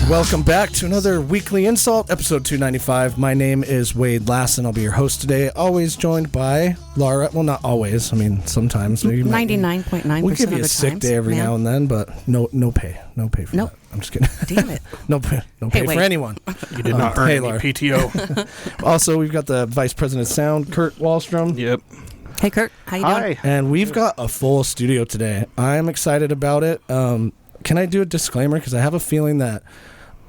Welcome back to another weekly InSalt, episode 295. My name is Wade Lassen. I'll be your host today. Always joined by Laura. Well, not always. I mean, sometimes. 99.9% we'll give you of a the sick times. day every now and then, but no pay. No pay for that. I'm just kidding. Damn it. No pay for anyone. You did not earn any Laura. PTO. Also, we've got the Vice President of Sound, Kurt Wallstrom. Yep. Hey, Kurt. How you doing? Hi. And we've got a full studio today. I'm excited about it. Can I do a disclaimer? Because I have a feeling that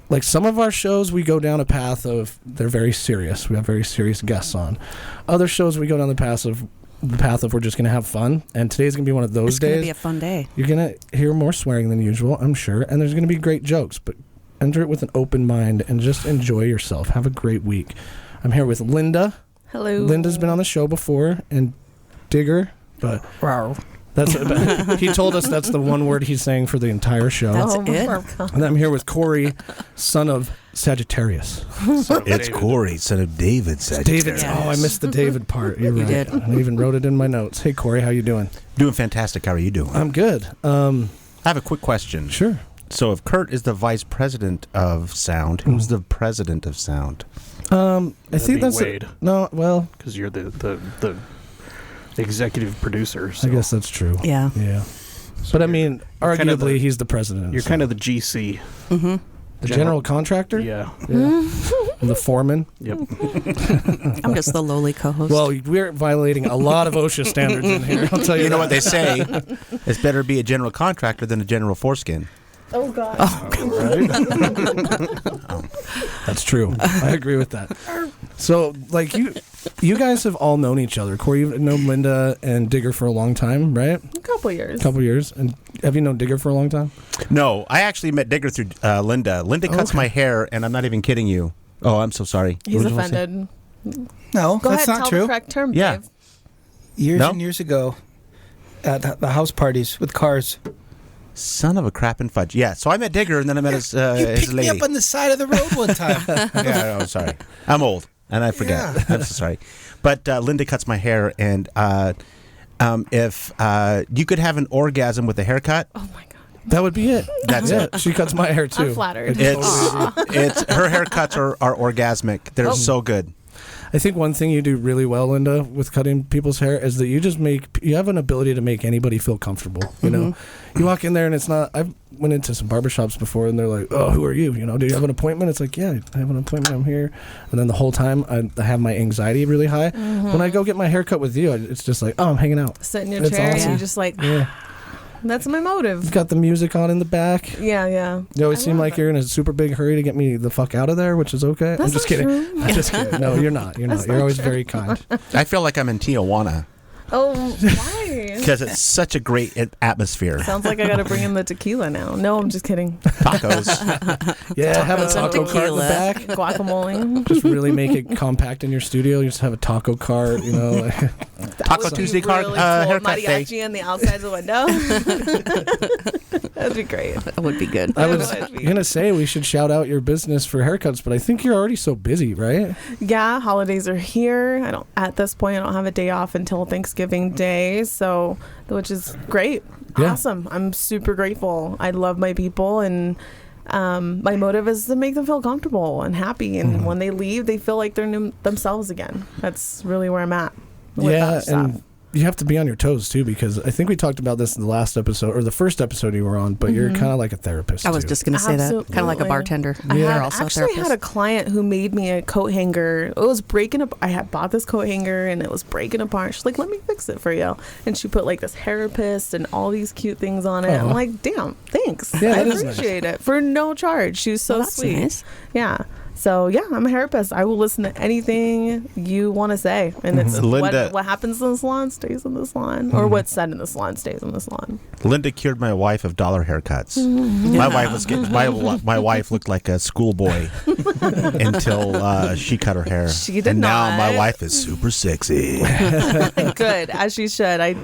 like some of our shows, we go down a path of they're very serious. We have very serious guests on. Other shows, we go down the path of we're just going to have fun. And today's going to be one of those It's days. going to be a fun day. You're going to hear more swearing than usual, I'm sure. And there's going to be great jokes. But enter it with an open mind and just enjoy yourself. Have a great week. I'm here with Linda. Hello. Linda's been on the show before. And Digger. But he told us that's the one word he's saying for the entire show. That's Oh, it. And I'm here with Kory, son of Sagittarius. It's Kory, son of David Sagittarius. David. Oh, I missed the David part. You're You right. did. I even wrote it in my notes. Hey, Kory, how you doing? Doing fantastic. How are you doing? I'm good. I have a quick question. Sure. So if Kurt is the vice president of sound, who's the president of sound? I think be that's Wade. no. Well, Because you're the executive producer. So I guess that's true. Yeah. Yeah. so But I you're- mean, you're kind of arguably, the- he's the president. You're kind of the GC. Mm-hmm. the general contractor. Yeah. The foreman. Yep. I'm just the lowly co-host. Well, we're violating a lot of OSHA standards in here. I'll tell you. You know that. what they say? It's better be a general contractor than a general foreskin. Oh, God. That's true. I agree with that. So, like you guys have all known each other. Kory, you've known Linda and Digger for a long time, right? A couple years. Couple years. And have you known Digger for a long time? No, I actually met Digger through Linda. Linda cuts okay. my hair, and I'm not even kidding you. Oh, I'm so sorry. He's What did you say? offended. No, Go that's ahead, not tell true. the correct term, Yeah. Dave. Years No? and years ago, at the house parties with cars, Son of a crap and fudge. Yeah, so I met Digger, and then I met his you his picked me lady. up on the side of the road one time. Yeah, I'm sorry. I'm old, and I forget. Yeah. I'm so sorry. But Linda cuts my hair, and if you could have an orgasm with a haircut, Oh, my God. That would be it. That's it. She cuts my hair too. I'm flattered. it's her haircuts are orgasmic. They're so good. I think one thing you do really well, Linda, with cutting people's hair is that you have an ability to make anybody feel comfortable. You know, you walk in there and it's not. I've went into some barbershops before and they're like, "Oh, who are you? You know, do you have an appointment?" It's like, "Yeah, I have an appointment. I'm here." And then the whole time I have my anxiety really high. When I go get my hair cut with you, it's just like, "Oh, I'm hanging out." Sit in your It's chair awesome. and you're just like, Yeah, that's my motive. you've got the music on in the back. Yeah, yeah. You always I seem love like it. you're in a super big hurry to get me the fuck out of there, which is okay. I'm That's just not kidding. true. I'm just kidding. No, you're not. You're not. That's You're not always true. very kind. I feel like I'm in Tijuana Oh, why? because it's such a great atmosphere. Sounds like I got to bring in the tequila now. No, I'm just kidding. Tacos. Yeah, have a Tacos and taco cart in the tequila. back. Guacamole. Just really make it compact in your studio. You just have a taco cart, you know. Taco Would Tuesday you card, really haircut pull day. mariachi on the outside of the window? That'd be great. That would be good. I was That'd be- gonna say we should shout out your business for haircuts, but I think you're already so busy, right? Yeah, holidays are here. At this point I don't have a day off until Thanksgiving Day, so which is great. Yeah. Awesome. I'm super grateful. I love my people, and my motive is to make them feel comfortable and happy, and when they leave they feel like they're themselves again. That's really where I'm at with Yeah, that stuff. and you have to be on your toes too, because I think we talked about this in the last episode or the first episode you were on, but you're kind of like a therapist. I was too. just going to say that. Kind of like a Absolutely. bartender. I Yeah. had, You're also a actually therapist. had a client who made me a coat hanger. It was breaking up. I had bought this coat hanger and it was breaking apart. She's like, "Let me fix it for you." And she put like this hairpist and all these cute things on it. Aw. I'm like, "Damn, thanks. Yeah, I that is nice. appreciate it for no charge." She was so Well, that's sweet. nice. Yeah. So yeah, I'm a hairpist. I will listen to anything you want to say, and it's Linda- what happens in the salon stays in the salon, or what's said in the salon stays in the salon. Linda cured my wife of dollar haircuts. My wife was getting, my wife looked like a schoolboy until she cut her hair. She did and now not. my wife is super sexy. Good, as she should. I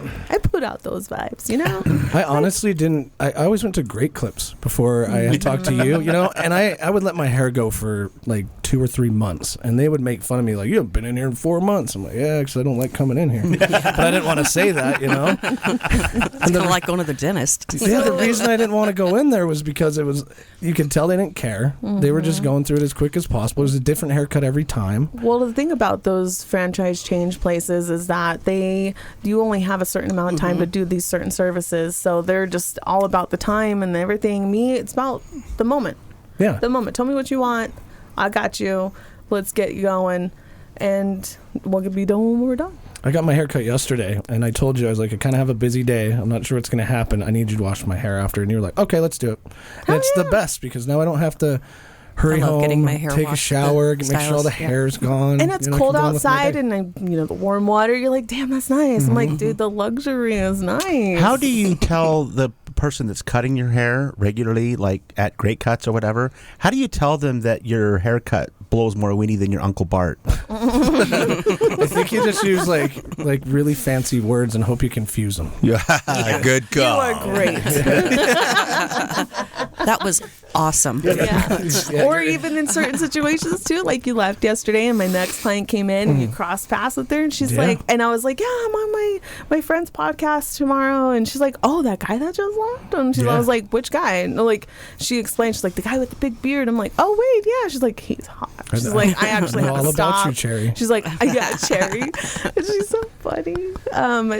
put out those vibes, you know. I honestly didn't. I always went to Great Clips before I talked to you, you know, and I would let my hair go for like 2 or 3 months, and they would make fun of me like, you haven't been in here in 4 months. I'm like, yeah, because I don't like coming in here. But I didn't want to say that, you know. It's kind of like going to the dentist. Yeah, the reason I didn't want to go in there was because you could tell they didn't care. They were just going through it as quick as possible. It was a different haircut every time. Well, the thing about those franchise change places is that you only have a certain amount of time to do these certain services, so they're just all about the time and everything. Me, it's about the moment. Yeah. The moment. Tell me what you want. I got you. Let's get you going, and we'll be done when we're done. I got my hair cut yesterday, and I told you, I was like, I kind of have a busy day. I'm not sure what's going to happen. I need you to wash my hair after. And you were like, okay, let's do it. And it's the best, because now I don't have to hurry home, getting my hair take a washed shower, with make sure all the hair's gone. And it's cold outside, and the warm water. You're like, damn, that's nice. I'm like, dude, the luxury is nice. How do you tell the person that's cutting your hair regularly, like at Great Cuts or whatever, how do you tell them that your haircut blows more weenie than your Uncle Bart? I think you just use like really fancy words and hope you confuse them. Yeah, good call. You are great. That was awesome. Yeah. Or even in certain situations too, like you left yesterday and my next client came in and you crossed paths with her and she's like, and I was like, yeah, I'm on my friend's podcast tomorrow, and she's like, oh, that guy that just left? And I was like, which guy? And like she explained, she's like, the guy with the big beard. I'm like, oh wait, yeah. She's like, he's hot. She's like, I actually have to all stop. about you, Cherry. She's like, yeah, Cherry. And she's so funny.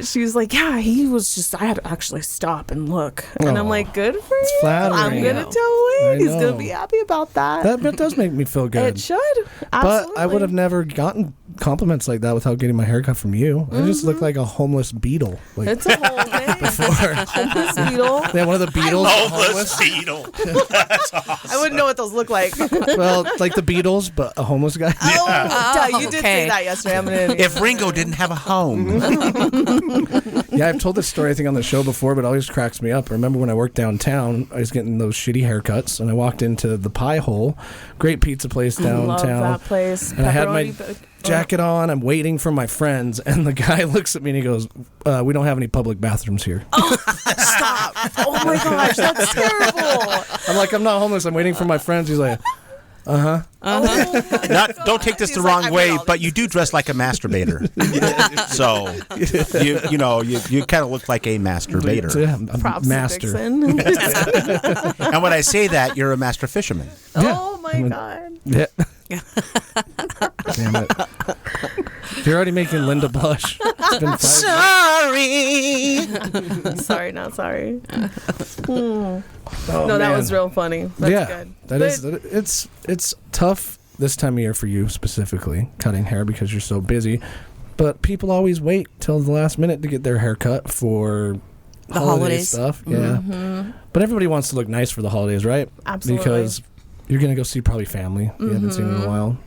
She was like, yeah, he was just, I had to actually stop and look. And I'm like, good for you. Flattering. I'm gonna tell Wayne. He's gonna be happy about that. That does make me feel good. It should. Absolutely. But I would have never gotten compliments like that without getting my haircut from you. I just look like a homeless beetle. Like, it's a whole thing. Before. Homeless beetle. Yeah, one of the Beatles. Homeless beetle. That's awesome. I wouldn't know what those look like. Well, like the Beatles, but a homeless guy. You did say that yesterday. I'm gonna. If Ringo didn't have a home. Yeah, I've told this story, I think, on the show before, but it always cracks me up. I remember when I worked downtown, I was getting those shitty haircuts, and I walked into the Pie Hole, great pizza place downtown. Love that place. And I had my jacket on, I'm waiting for my friends, and the guy looks at me and he goes, we don't have any public bathrooms here. Oh, stop. Oh my gosh, that's terrible. I'm like, I'm not homeless, I'm waiting for my friends. He's like, Oh Don't take this the wrong way, but you do dress like a masturbator. So you kind of look like a masturbator. a master. And when I say that, you're a master fisherman. Yeah. Oh my god. Yeah. Damn it. You're already making Linda blush. It's been 5 Sorry. Sorry, not sorry. Oh, No, that man. was real funny. That's good. It's tough this time of year for you specifically, cutting hair, because you're so busy. But people always wait till the last minute to get their hair cut for The holiday holidays. stuff. Yeah. But everybody wants to look nice for the holidays, right? Absolutely. Because you're going to go see probably family you haven't seen in a while.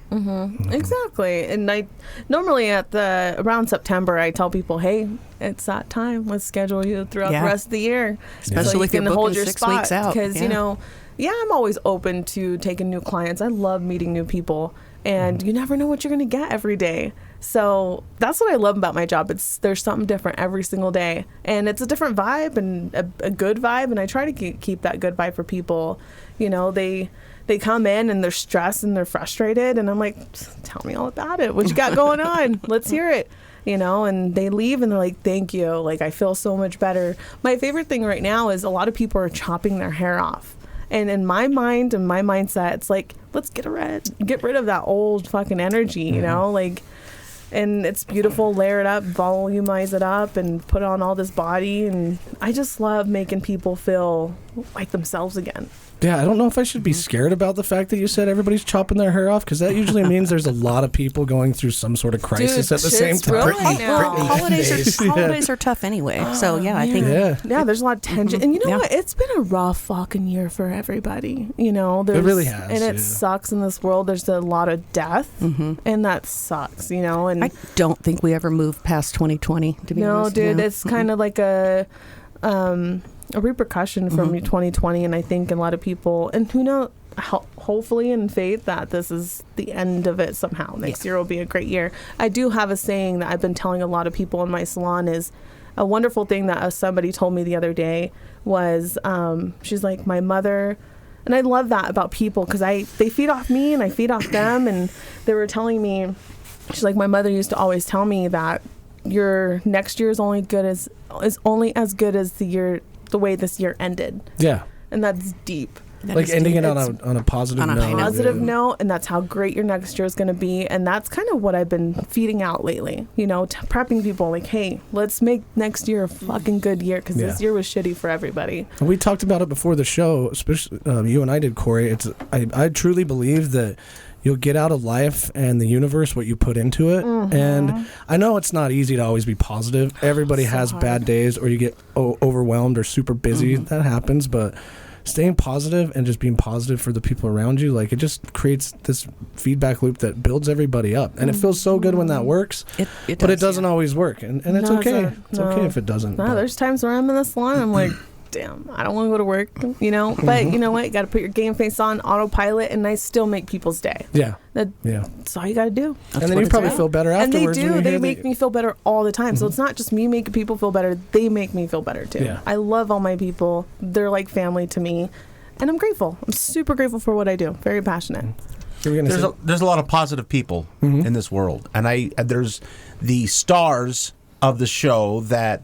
Exactly. And I normally around September, I tell people, hey, it's that time. Let's schedule you throughout the rest of the year. Especially so if you you're can hold booking your 6 spot. weeks out. Because, I'm always open to taking new clients. I love meeting new people. And you never know what you're going to get every day. So that's what I love about my job. There's something different every single day. And it's a different vibe and a good vibe. And I try to keep that good vibe for people. They come in and they're stressed and they're frustrated. And I'm like, tell me all about it. What you got going on? Let's hear it. And they leave and they're like, thank you. Like, I feel so much better. My favorite thing right now is a lot of people are chopping their hair off. And in my mind and my mindset, it's like, let's get rid of that old fucking energy, and it's beautiful. Layer it up, volumize it up, and put on all this body. And I just love making people feel like themselves again. Yeah, I don't know if I should be scared about the fact that you said everybody's chopping their hair off, because that usually means there's a lot of people going through some sort of crisis at the same time. Holidays are tough anyway. So I think yeah, there's a lot of tension. And you know what? It's been a rough fucking year for everybody. It really has. And it sucks in this world. There's a lot of death, and that sucks. And I don't think we ever moved past 2020. To be honest, dude, it's kind of like a repercussion from 2020, and I think a lot of people, and who knows, hopefully in faith that this is the end of it somehow. Next year will be a great year. I do have a saying that I've been telling a lot of people in my salon, is a wonderful thing that somebody told me the other day was, she's like, my mother And I love that about people because they feed off me and I feed off them. And they were telling me, she's like, my mother used to always tell me that your next year is only as good as the way this year ended. Yeah. And that's deep. That Like is ending deep. it on a positive on a note. high note. Positive note, and that's how great your next year is going to be. And that's kind of what I've been feeding out lately, prepping people like, hey, let's make next year a fucking good year because this year was shitty for everybody. And we talked about it before the show, especially you and I did, Kory. I truly believe that you'll get out of life and the universe what you put into it. And I know it's not easy to always be positive. Everybody has bad days, or you get overwhelmed or super busy. That happens, but staying positive and just being positive for the people around you, like, it just creates this feedback loop that builds everybody up. And it feels so good when that works, but it doesn't always work. And it's okay. It's okay if it doesn't. No, there's times where I'm in the salon and I'm like, damn, I don't want to go to work, But you know what? You got to put your game face on, autopilot, and I still make people's day. Yeah. That's all you got to do. And then you probably feel better And afterwards. they do. They make me feel better all the time. So it's not just me making people feel better. They make me feel better, too. Yeah. I love all my people. They're like family to me. And I'm grateful. I'm super grateful for what I do. Very passionate. There's a lot of positive people in this world, and there's the stars of the show that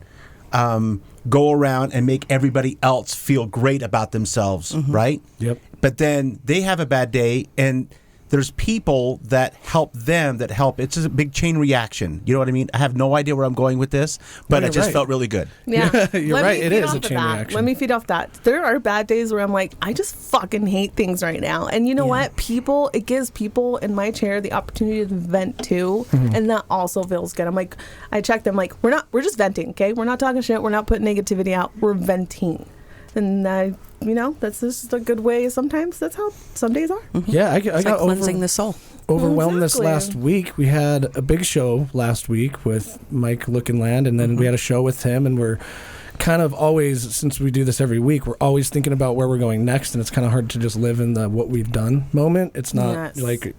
go around and make everybody else feel great about themselves, right? Yep. But then they have a bad day, and there's people that help them, that help. It's just a big chain reaction. You know what I mean? I have no idea where I'm going with this, but it just felt really good. Yeah. You're right. It is a chain reaction. Let me feed off that. There are bad days where I'm like, I just fucking hate things right now. And you know what? It gives people in my chair the opportunity to vent too. And that also feels good. I'm like, I check them like, we're just venting, okay? We're not talking shit. We're not putting negativity out. We're venting. And that's just a good way. Sometimes that's how some days are. Yeah, I got cleansing the soul. Overwhelmed this Exactly. last week. We had a big show last week with Mike Lookinland, and then we had a show with him, and we're kind of always, since we do this every week, we're always thinking about where we're going next, and it's kind of hard to just live in the what we've done moment. It's not like,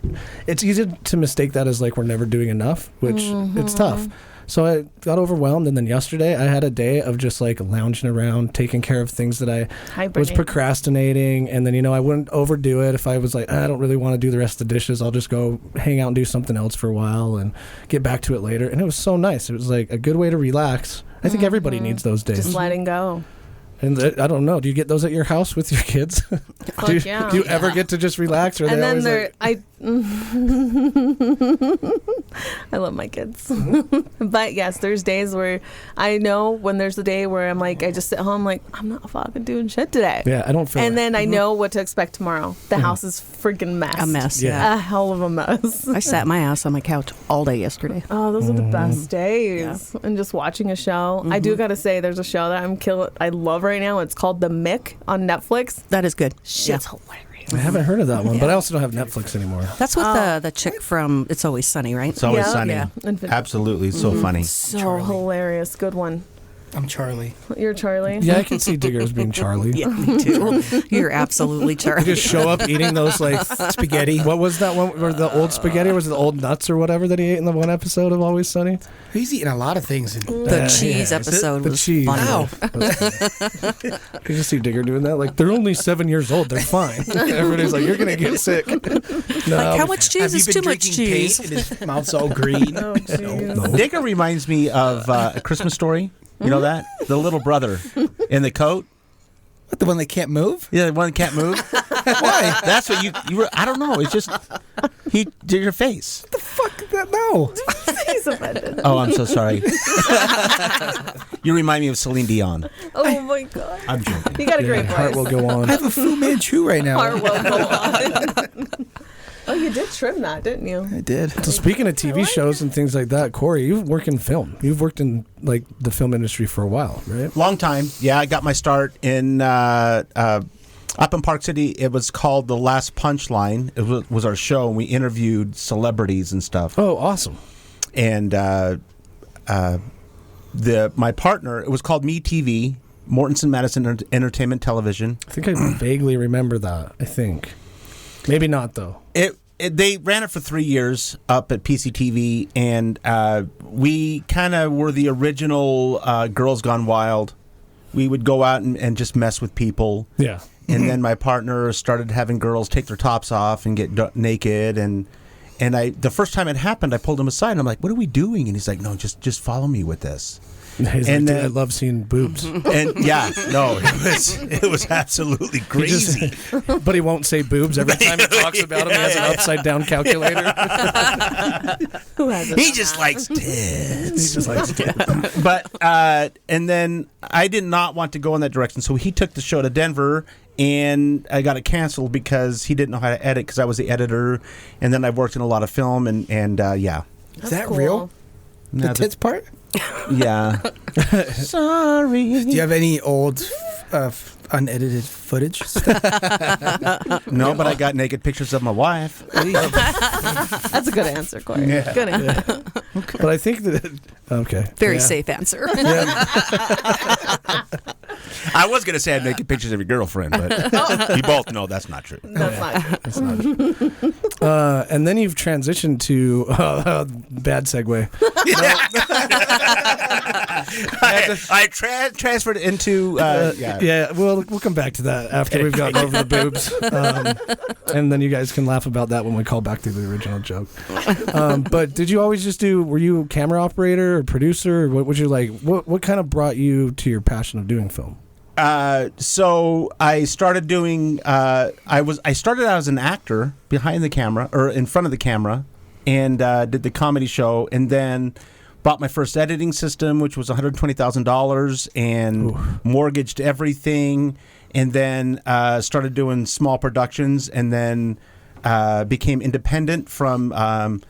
it's easy to mistake that as like we're never doing enough, which it's tough. So I got overwhelmed, and then yesterday I had a day of just like lounging around, taking care of things that I was procrastinating, and then I wouldn't overdo it. If I was like, I don't really want to do the rest of the dishes, I'll just go hang out and do something else for a while and get back to it later. And it was so nice. It was like a good way to relax. I think everybody needs those days. Just letting go. And I don't know. Do you get those at your house with your kids? Do you ever get to just relax? Or And then like... I love my kids. But yes, there's days where I know when there's a day where I'm like, I just sit home like, I'm not fucking doing shit today. Yeah, I don't feel And then I know what to expect tomorrow. The house is freaking mess. A mess, A hell of a mess. I sat my ass on my couch all day yesterday. Oh, those are the best days. And just watching a show. I do got to say, there's a show that I love right now. It's called The Mick on Netflix. That is good. Shit's hilarious. I haven't heard of that one, but I also don't have Netflix anymore. That's with the chick from It's Always Sunny, right? It's always sunny. Yeah. Absolutely, so funny. So hilarious. Good one. I'm Charlie. You're Charlie? Yeah, I can see Digger as being Charlie. Yeah, me too. You're absolutely You Charlie. just show up eating those like spaghetti. What was that one? Or the old spaghetti? Or was it the old nuts or whatever that he ate in the one episode of Always Sunny? He's eating a lot of things. The cheese episode The was cheese. funny. Ow. You just see Digger doing that. Like, they're only 7 years old. They're fine. Everybody's like, you're gonna get sick. No, Like, how much cheese is too much cheese? And his mouth's all green. Oh, jeez. Digger reminds me of A Christmas Story. You know that? The little brother in the coat. What, the one that can't move? Yeah, the one that can't move. Why? That's what you were. I don't know. It's just he did your face. Fuck that, no. He's offended. Oh, I'm so sorry. You remind me of Celine Dion. Oh, my God. I'm joking. You got a great heart voice. will go on. I have a Fu Manchu right now. Heart will go on. Oh, you did trim that, didn't you? I did. So speaking of TV shows and things like that, Kory, you've worked in film. You've worked in like the film industry for a while, right? Long time. Yeah, I got my start in up in Park City. It was called The Last Punchline. It was our show, and we interviewed celebrities and stuff. Oh, awesome. And my partner, it was called Me TV, Mortensen Madison Entertainment Television. I think I vaguely remember that. I think. Maybe not, though. They ran it for 3 years up at PCTV, and we kind of were the original Girls Gone Wild. We would go out and just mess with people. Yeah. and then my partner started having girls take their tops off and get naked, and the first time it happened, I pulled him aside and I'm like, "What are we doing?" And he's like, "No, just follow me with this." He's And like, then- "Dude, I love seeing boobs." And it was absolutely crazy. But he won't say boobs every time he talks about them. He has an upside down calculator. Who has it? He just likes tits. He just likes to. But and then I did not want to go in that direction, so he took the show to Denver, and I got it canceled because he didn't know how to edit because I was the editor, and then I've worked in a lot of film and yeah. Is that real? The No, tits part? yeah. Sorry. Do you have any old unedited footage? No, but I got naked pictures of my wife. That's a good answer, Kory. Yeah. Good answer. But I think that okay, Very yeah. safe answer. I was going to say I had naked pictures of your girlfriend, but we both know that's not true. That's not true. That's not true. And then you've transitioned to bad segue. I transferred into Yeah, we'll come back to that after we've gotten over the boobs, and then you guys can laugh about that when we call back to the original joke. But did you always just do? Were you a camera operator or producer? Or what would you like? What kind of brought you to your passion of doing film? So I started doing. I started out as an actor behind the camera or in front of the camera, and did the comedy show, and then bought my first editing system, which was $120,000, and mortgaged everything, and then started doing small productions, and then became independent from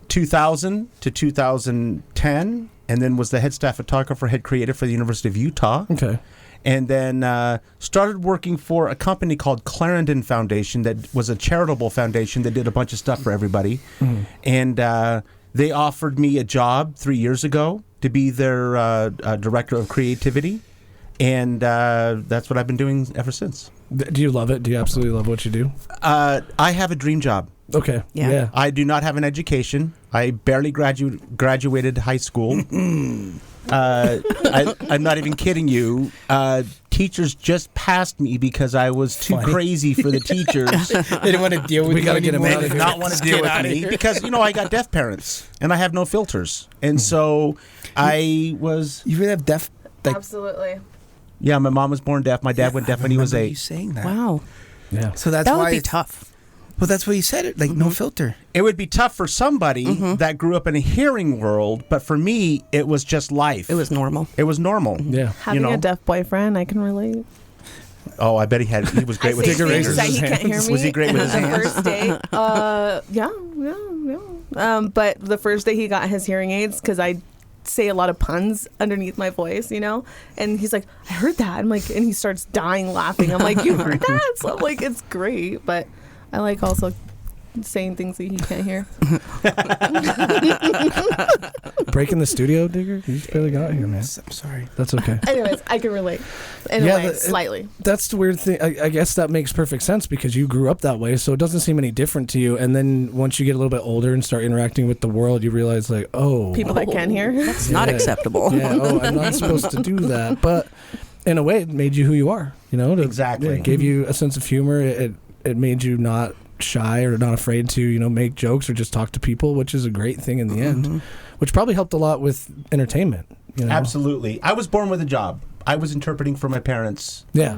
2000 to 2010, and then was the head staff photographer, head creative for the University of Utah. Okay. And then started working for a company called Clarendon Foundation that was a charitable foundation that did a bunch of stuff for everybody. Mm-hmm. And they offered me a job 3 years ago to be their director of creativity. And that's what I've been doing ever since. Do you love it? Do you absolutely love what you do? I have a dream job. Okay. Yeah. I do not have an education. I barely graduated high school. I'm not even kidding you. Teachers just passed me because I was too crazy for the teachers. They didn't want to deal with We you gotta get 'em anymore. out of They did not want to deal with me because, I got deaf parents and I have no filters. And so I was... You really have deaf... Absolutely. Yeah, my mom was born deaf. My dad went deaf when he was 8. You saying that? Wow. Yeah. So that's That why would be it's- tough. Well, that's what you said. It like no filter. It would be tough for somebody that grew up in a hearing world, but for me, it was just life. It was normal. It was normal. Yeah. Having a deaf boyfriend, I can relate. Oh, I bet he was great with his Digger fingers. razors. That he can't hear me. Was he great with his The hands? first day, yeah. But the first day he got his hearing aids, because I say a lot of puns underneath my voice, and he's like, I heard that. I'm like, and he starts dying laughing. I'm like, you heard that? So I'm like, it's great, but I like also saying things that he can't hear. Breaking the studio, Digger? You just barely got here, man. I'm sorry. That's okay. Anyways, I can relate in a way, slightly. That's the weird thing. I guess that makes perfect sense because you grew up that way, so it doesn't seem any different to you. And then once you get a little bit older and start interacting with the world, you realize, like, People that can hear. That's not acceptable. Yeah, I'm not supposed to do that. But in a way, it made you who you are. Exactly. It gave you a sense of humor. It made you not shy or not afraid to make jokes or just talk to people, which is a great thing in the end, which probably helped a lot with entertainment. Absolutely. I was born with a job. I was interpreting for my parents. Yeah.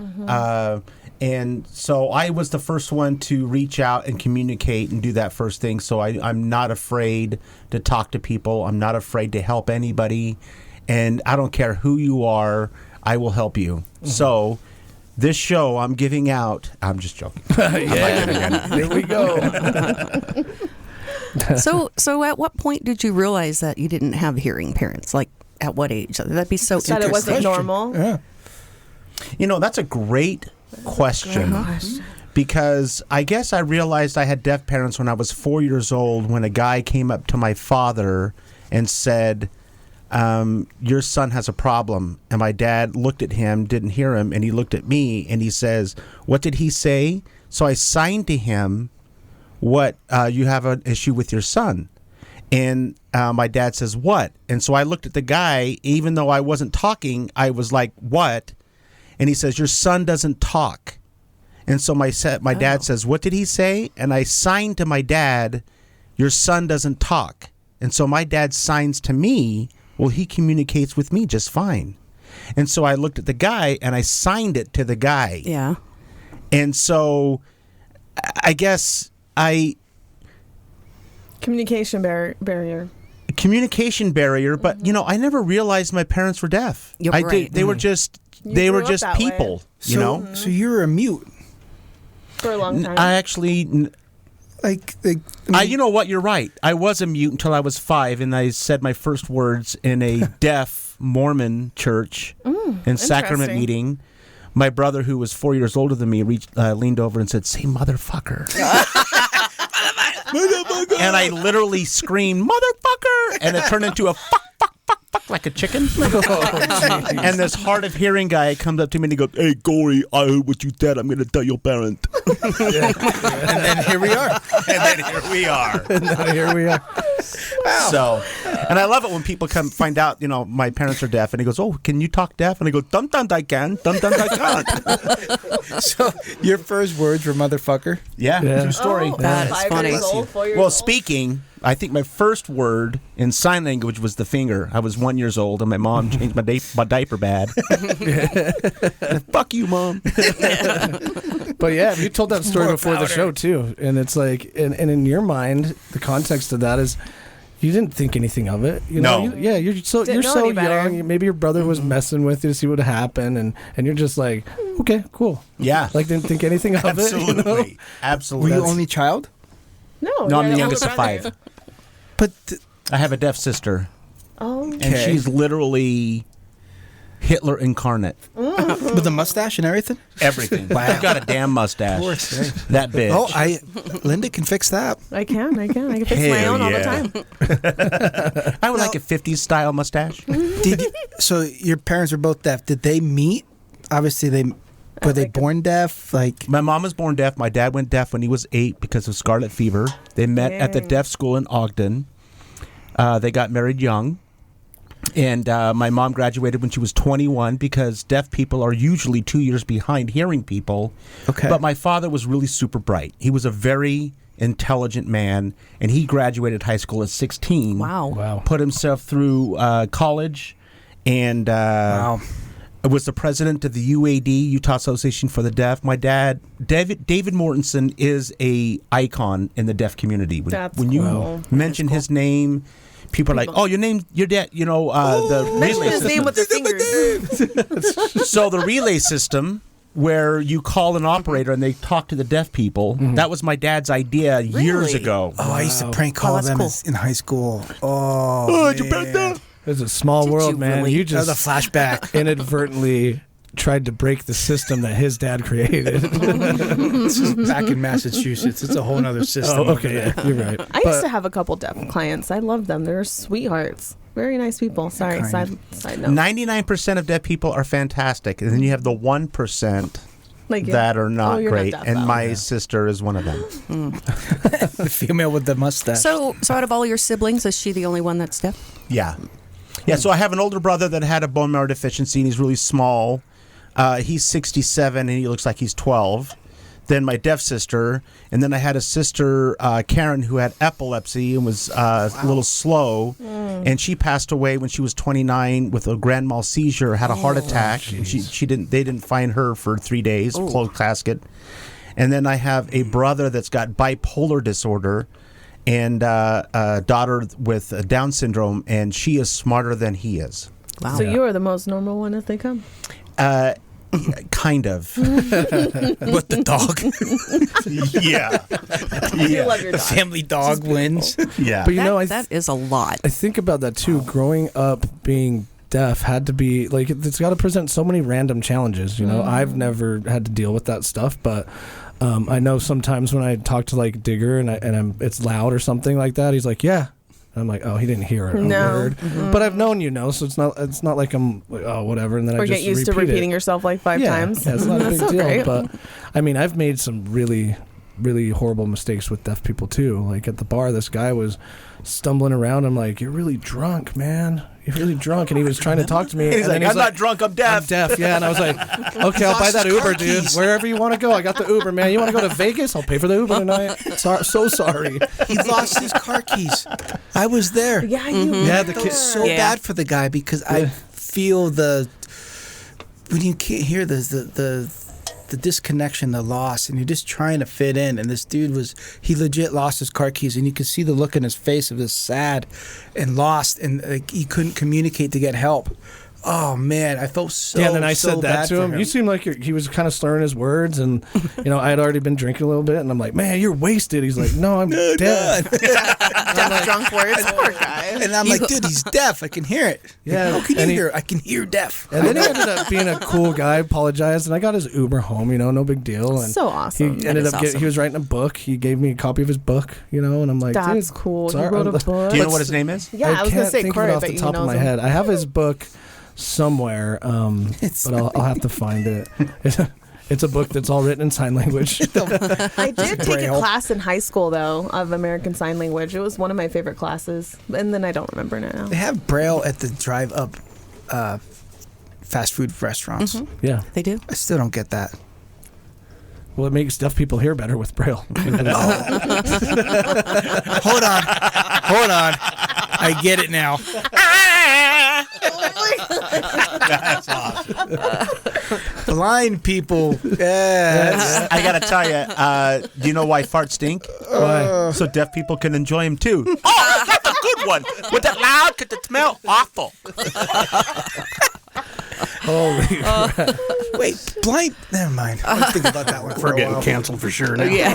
And so I was the first one to reach out and communicate and do that first thing. So I'm not afraid to talk to people. I'm not afraid to help anybody. And I don't care who you are, I will help you. So this show I'm giving out, I'm just joking. Yeah. Here we go. So at what point did you realize that you didn't have hearing parents? Like at what age? That'd be so That interesting. it wasn't normal. Yeah. That's a great question. Because I guess I realized I had deaf parents when I was 4 years old when a guy came up to my father and said, your son has a problem. And my dad looked at him, didn't hear him, and he looked at me and he says, what did he say? So I signed to him, what, you have an issue with your son. And my dad says, what? And so I looked at the guy, even though I wasn't talking, I was like, what? And he says, your son doesn't talk. And so my dad says, "What did he say?" And I signed to my dad, "Your son doesn't talk." And so my dad signs to me, "Well, he communicates with me just fine." And so I looked at the guy and I signed it to the guy. Yeah. And so I guess Communication barrier. Communication barrier, but I never realized my parents were deaf. You're right. They were just grew up that people, way. you know. So you were a mute. For a long time. I actually, Like you know what? You're right. I was a mute until I was 5, and I said my first words in a deaf Mormon church in sacrament interesting. meeting. My brother, who was 4 years older than me, leaned over and said, "Say motherfucker." And I literally screamed, "Motherfucker!" And it turned into a fuck, like a chicken. And this hard of hearing guy comes up to me and he goes, "Hey, Kory, I heard what you said. I'm going to tell your parent." and then here we are. Here we are. So, and I love it when people come find out, my parents are deaf, and he goes, "Oh, can you talk deaf?" And I go, "Sometimes I can, sometimes I can't." So your first words were motherfucker. Yeah, true story. That is 5 funny. years old, 4 years Well, old. speaking, I think my first word in sign language was the finger. I was 1 year old, and my mom changed my diaper bad. Fuck you, Mom. But yeah, you told that story before the show too, and it's like, and in your mind, the context of that is, you didn't think anything of it. No. You're so Didn't know any better. young. Maybe your brother was messing with you to see what happened, and you're just like, okay, cool. Yeah. Like didn't think anything of it. Absolutely. Were Absolutely. you only child? No, No, I'm you're the an youngest older of brother. 5. But I have a deaf sister, Oh, and Okay. she's literally Hitler incarnate. with the mustache and everything? Everything. Wow. I've got a damn mustache. Poor thing. That bitch. Oh, Linda can fix that. I can fix my Hell own all yeah. the time. I would like a 50s style mustache. So your parents were both deaf. Did they meet? Obviously, were they born deaf? Like My mom was born deaf. My dad went deaf when he was 8 because of scarlet fever. They met at the Dang. deaf school in Ogden. They got married young. And my mom graduated when she was 21 because deaf people are usually 2 years behind hearing people. Okay. But my father was really super bright. He was a very intelligent man, and he graduated high school at 16. Wow. Put himself through college, and wow. was the president of the UAD, Utah Association for the Deaf. My dad, David Mortensen, is a icon in the deaf community. That's when you cool. mention his name, people are like, "Oh, your dad." The Mention relay his name system. with their fingers. So the relay system, where you call an operator and they talk to the deaf people, that was my dad's idea years Really? ago. Oh, I used to prank call that's them cool. in high school. Oh, man. It's a small Did world, you man. really? You That was just a flashback. inadvertently tried to break the system that his dad created. This is back in Massachusetts. It's a whole other system. Oh, okay, yeah, you're right. I used to have a couple deaf clients. I love them. They're sweethearts. Very nice people. Sorry, Kind. side note. 99% of deaf people are fantastic, and then you have the 1% Like you. that are not Oh, you're great, deaf, and though. my sister is one of them. The female with the mustache. So out of all your siblings, is she the only one that's deaf? Yeah. Yeah, so I have an older brother that had a bone marrow deficiency, and he's really small. He's 67, and he looks like he's 12. Then my deaf sister, and then I had a sister, Karen, who had epilepsy and was a little slow, and she passed away when she was 29 with a grand mal seizure, had a heart attack. And they didn't find her for 3 days, closed casket. And then I have a brother that's got bipolar disorder, and a daughter with Down syndrome, and she is smarter than he is. Wow. So you are the most normal one as they come. Kind of. with the dog. Yeah. You love your The dog. family dog wins. Yeah. But you know, that is a lot. I think about that too. Growing up being deaf had to be like, it's got to present so many random challenges. You know, I've never had to deal with that stuff, but I know sometimes when I talk to like Digger and it's loud or something like that, he's like, "Yeah." I'm like, "Oh, he didn't hear it." No. Word. But I've known, so it's not like I'm like, "Oh, whatever," and then Or I just get used to repeat repeating it. yourself like 5 times. Yeah, it's not a That's big so deal. great. But I mean, I've made some really, really horrible mistakes with deaf people too. Like at the bar, this guy was stumbling around. I'm like, "You're really drunk, man. you're really drunk, and he was trying to talk to me. He's and like, then I'm not drunk, I'm deaf. I'm deaf, yeah. And I was like, okay, I'll buy that Uber, dude. Wherever you want to go, I got the Uber, man. You want to go to Vegas? I'll pay for the Uber tonight. So sorry. He lost his car keys. I was there. Yeah, you Yeah, the were. kid- So bad for the guy because I feel when you can't hear the disconnection, the loss, and you're just trying to fit in. And this dude he legit lost his car keys, and you could see the look in his face of this sad and lost, and like he couldn't communicate to get help. Oh man, I felt so. Yeah, and then I so said that bad to for him. You seemed like he was kind of slurring his words, and I had already been drinking a little bit, and I'm like, man, you're wasted. He's like, no, I'm dead. Deaf drunk words. Poor guy. And I'm like, dude, he's deaf. I can hear it. Yeah, How can you and hear? I can hear deaf. And then he ended up being a cool guy. Apologized, and I got his Uber home. No big deal. And So awesome. He ended is up awesome. he was writing a book. He gave me a copy of his book. And I'm like, That's dude, cool. sorry, You wrote a I'm- book. Do you know what his name is? Yeah, I was can't gonna say think Kory, of it off but the you top know of my him. head. I have his book somewhere, but I'll have to find it. It's a book that's all written in sign language. I did take a Braille. class in high school though of American Sign Language. It was one of my favorite classes, and then I don't remember now. They have Braille at the drive-up fast food restaurants. Yeah. They do. I still don't get that. Well, it makes deaf people hear better with Braille. Hold on. I get it now. That's awesome. Blind people. Yeah. I gotta tell you, do you know why farts stink? Why? So deaf people can enjoy them too. Oh, that's a good one. With that loud, because it smell awful. Holy crap. Wait, blind. Never mind. I'll think about that one for We're a getting while. canceled for sure now. Yeah.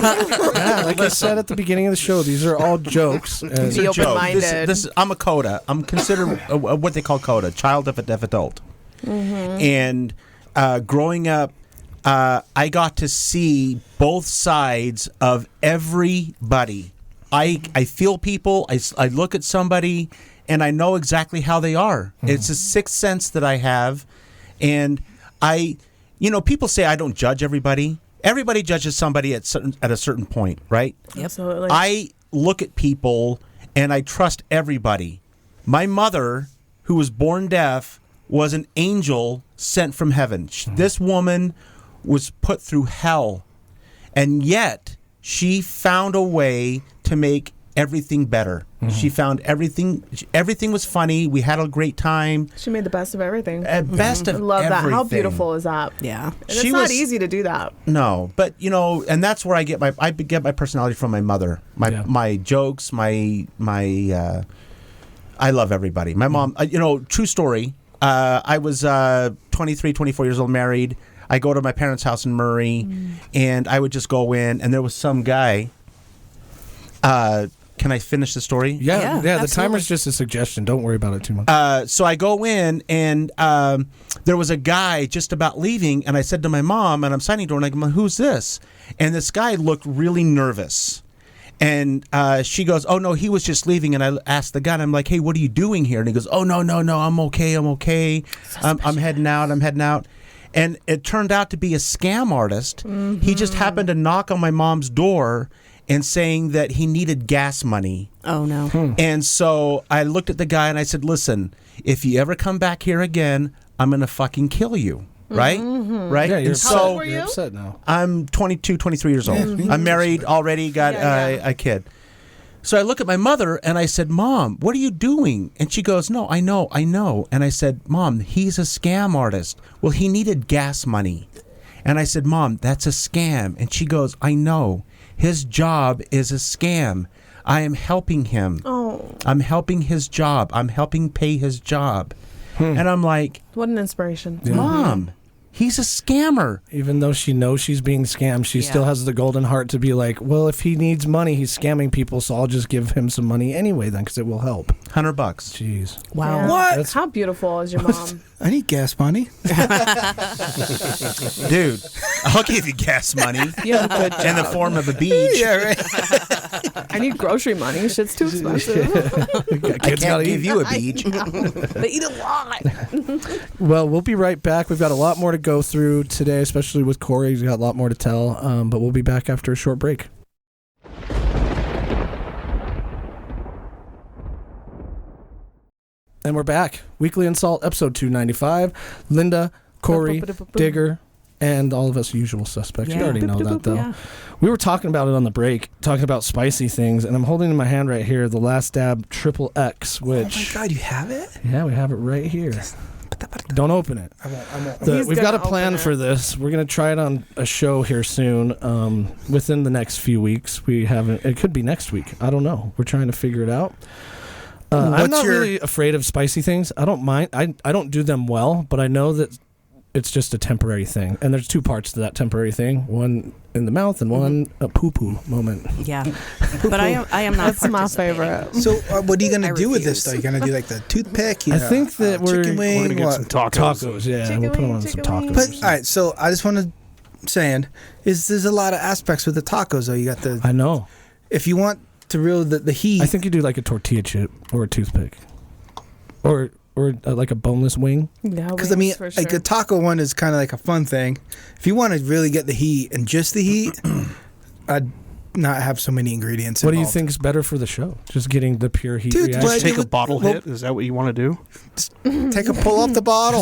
Yeah, like I said at the beginning of the show, these are all jokes. And It's a joke. open-minded. I'm a CODA. I'm considered what they call CODA, child of a deaf adult. And growing up, I got to see both sides of everybody. I feel people. I look at somebody, and I know exactly how they are. It's a sixth sense that I have, and people say I don't judge everybody. Everybody judges somebody at a certain point, right? Absolutely. I look at people and I trust everybody. My mother, who was born deaf, was an angel sent from heaven. This woman was put through hell, and yet she found a way to make everything better. She found everything was funny. We had a great time. She made the best of everything. Best of I love that. How everything. beautiful is that? Yeah. And it's She not was- easy to do that. No, but and that's where I get my personality from my mother. My jokes, my I love everybody. My mom, true story. I was 23, 24 years old, married. I go to my parents' house in Murray, and I would just go in, and there was some guy. Can I finish the story? Yeah, the absolutely. timer's just a suggestion. Don't worry about it too much. So I go in, and there was a guy just about leaving, and I said to my mom, and I'm signing door, and I go, "Who's this?" And this guy looked really nervous. And she goes, "Oh, no, he was just leaving." And I asked the guy, and I'm like, "Hey, what are you doing here?" And he goes, "Oh, no, I'm okay. I'm heading out. And it turned out to be a scam artist. He just happened to knock on my mom's door and saying that he needed gas money. Oh, no. And so I looked at the guy and I said, "Listen, if you ever come back here again, I'm going to fucking kill you." Right? Right? Yeah, you're And How old were so you? upset now. I'm 22, 23 years old. I'm married already, got a kid. So I look at my mother and I said, "Mom, what are you doing?" And she goes, "No, I know. And I said, "Mom, he's a scam artist. Well, he needed gas money." And I said, "Mom, that's a scam." And she goes, "I know. His job is a scam. I am helping him. Oh, I'm helping his job. I'm helping pay his job." And I'm like, what an inspiration. "Mom, he's a scammer." Even though she knows she's being scammed, she still has the golden heart to be like, well, if he needs money, he's scamming people, so I'll just give him some money anyway then, because it will help. $100. Jeez. Wow. Yeah. What? How beautiful is your mom? I need gas money. Dude, I'll give you gas money You have a good job. in the form of a beach. Yeah, right. I need grocery money. Shit's too expensive. I can't give you a beach. They eat a lot. Well, we'll be right back. We've got a lot more to go through today, especially with Kory. He's got a lot more to tell, but we'll be back after a short break. And we're back. Weekly InSalt, episode 295. Linda, Kory, Digger, and all of us usual suspects. You already know that, though. Yeah. We were talking about it on the break, talking about spicy things, and I'm holding in my hand right here the Last Dab Triple X, which... Oh, my God, you have it? Yeah, we have it right here. Don't open it. I won't. We've got a plan for this. We're going to try it on a show here soon. Within the next few weeks. It could be next week. I don't know. We're trying to figure it out. I'm not really afraid of spicy things. I don't mind. I don't do them well, but I know that it's just a temporary thing. And there's two parts to that temporary thing. One in the mouth and one a poo-poo moment. Yeah. But I am not That's my favorite. So what are you going to I do with this, refuse. though? You're going to do like the toothpick? I think that we're chicken wing, We're gonna get what? some tacos. Tacos, yeah. Chicken We'll put them wing, on some chicken wing. tacos. But, all right, so I just want to saying is there's a lot of aspects with the tacos, though. You got the... I know. If you want to reel the heat... I think you do like a tortilla chip or a toothpick. Or like a boneless wing. Because, I mean, like a taco one is kind of like a fun thing. If you want to really get the heat and just the heat, I'd not have so many ingredients What do you involved. think is better for the show? Just getting the pure heat Dude, reaction? but- Take a would- bottle well- hit. Is that what you want to do? Take a pull off the bottle.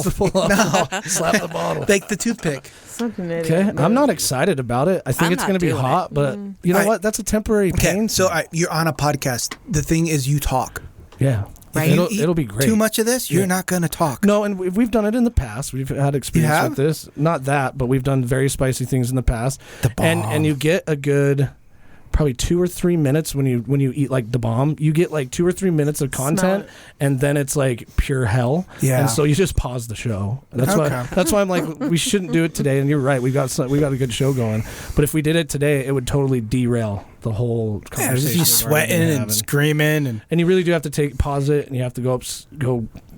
No. Slap the bottle. Like the toothpick. Something idiot. Okay, I'm not excited about it. I think I'm it's not going to be doing hot, but you know Alright. what? That's a temporary pain. Okay, so you're on a podcast. The thing is you talk. Yeah, Right. If you eat It'll be great. Too much of this, you're Yeah. not going to talk. No, and we've done it in the past. We've had experience have? with this. Not that, but we've done very spicy things in the past. The bomb. And you get a good probably 2 or 3 minutes when you eat like the bomb. You get like 2 or 3 minutes of content, it. and then it's like pure hell. Yeah. And so you just pause the show. That's Okay. why I'm like, we shouldn't do it today. And you're right. We got a good show going. But if we did it today, it would totally derail the whole Yeah, conversation. just we're already sweating and having. screaming. And And you really do have to pause it, and you have to go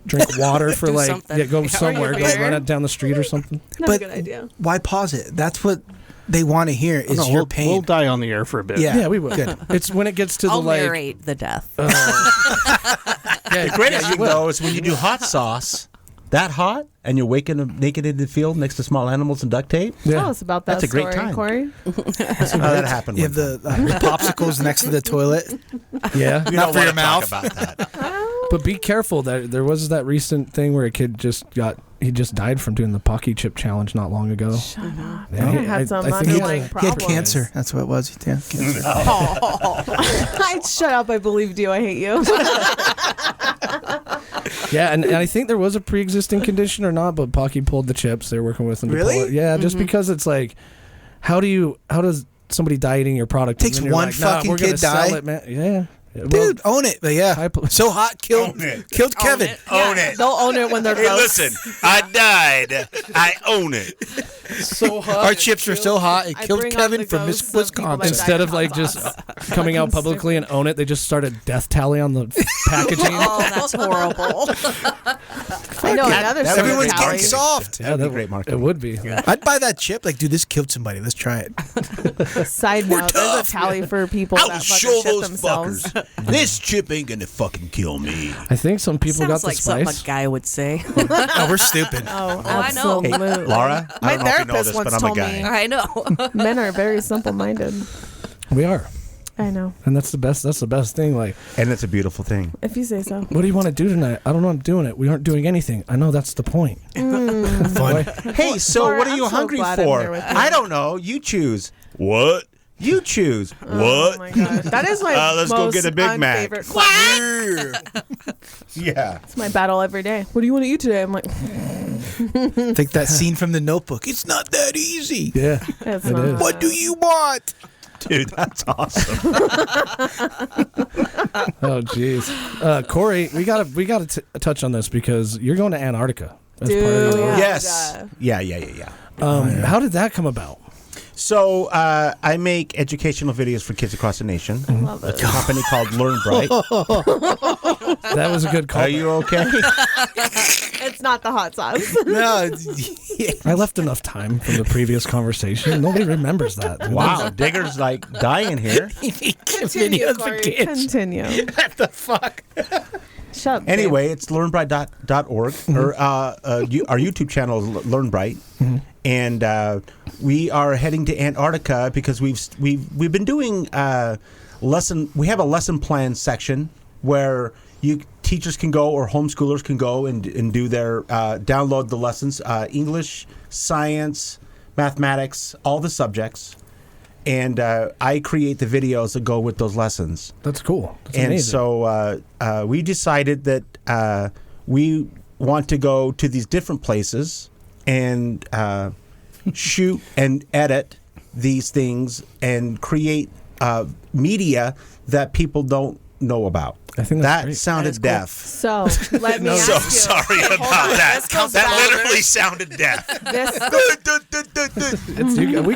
drink water for Do like something. go Yeah. somewhere, Or go your run beer. it down the street or something. Not a but good idea. why pause it? That's what they want to hear is No, your pain. We'll die on the air for a bit. Yeah. Yeah, we would. Good. It's when it gets to I'll the like. narrate the death. The greatest thing, though, is when you do hot sauce, that hot, and you're waking up naked in the field next to small animals and duct tape. Tell Yeah. us about that That's a great story, time. Kory. That happened. You have the popsicles next to the toilet. Yeah. We not don't for your want to mouth. talk about that. But be careful. There was that recent thing where a kid just died from doing the Pocky Chip challenge not long ago. Shut up. Yeah, I had some think underlying He had problems. cancer. That's what it was. He had cancer. Shut up. I believed you. I hate you. Yeah, and I think there was a pre-existing condition or not, but Pocky pulled the chips. They were working with him. To Really? pull it. Yeah, just because it's like, how does somebody die eating your product? Takes and then you're one like, nah, fucking we're gonna kid sell die? it, man. Yeah. Well, Dude, own it. But yeah. I- So hot, killed Kevin. Own it. They'll own it when they're gross. I died. I own it. so hot. Our chips were so hot, it I killed bring on Kevin the from ghosts of people Wisconsin. that Instead of died like of just hot sauce. coming out publicly and own it, they just started death tally on the packaging. Oh, that's horrible. I know another that story. would Everyone's be getting great. soft. Yeah, That'd be that great marketing. It would be. I'd buy that chip. Like, dude, this killed somebody. Let's try it. Side note, there's a tough. tally for people I that will fucking show shit those themselves. fuckers. This chip ain't gonna fucking kill me. I think some people Sounds got the like something spice. a guy would say. Oh, we're stupid. Oh, I know. absolutely. Hey, Laura, I My don't know if you know therapist this, once but I'm a told guy. me I know. men are very simple-minded. We are, I know. and that's the best. That's the best thing. Like, And it's a beautiful thing. If you say so. what do you want to do tonight? I don't know. I'm doing it. We aren't doing anything. I know that's the point. Fun. Hey, so Laura, what are I'm you so hungry glad I'm for? here with you. I don't know. You choose. What? You choose. Oh What? my god, that is my Let's go most get a Big Mac. unfavorite question. Yeah. It's my battle every day. What do you want to eat today? I'm like, Like that scene from The Notebook. It's not that easy. Yeah. it's It not. is. What do you want? Dude, that's awesome. Oh, jeez. Kory, we gotta touch on this because you're going to Antarctica. As part of Dude, your work. yeah. Yes. Yeah. How did that come about? So I make educational videos for kids across the nation. Love it. It's a company called Learn Bright. That was a good call. Are you okay? It's not the hot sauce. No. I left enough time from the previous conversation. Nobody remembers that. Wow, Digger's like dying here. Continue, Kory. Continue. What the fuck? Shut up. babe. Anyway, it's learnbright.org. Or our YouTube channel is Learn Bright. And we are heading to Antarctica because we've been doing we have a lesson plan section where you teachers can go or homeschoolers can go and do their download the lessons, English, science, mathematics, all the subjects. And I create the videos that go with those lessons. That's cool. That's and amazing. so we decided that we want to go to these different places and shoot and edit these things and create media that people don't know about. I think that's that great. sounded That deaf. So let me ask So you. sorry Hold about on, that. this goes That back- literally sounded deaf. This,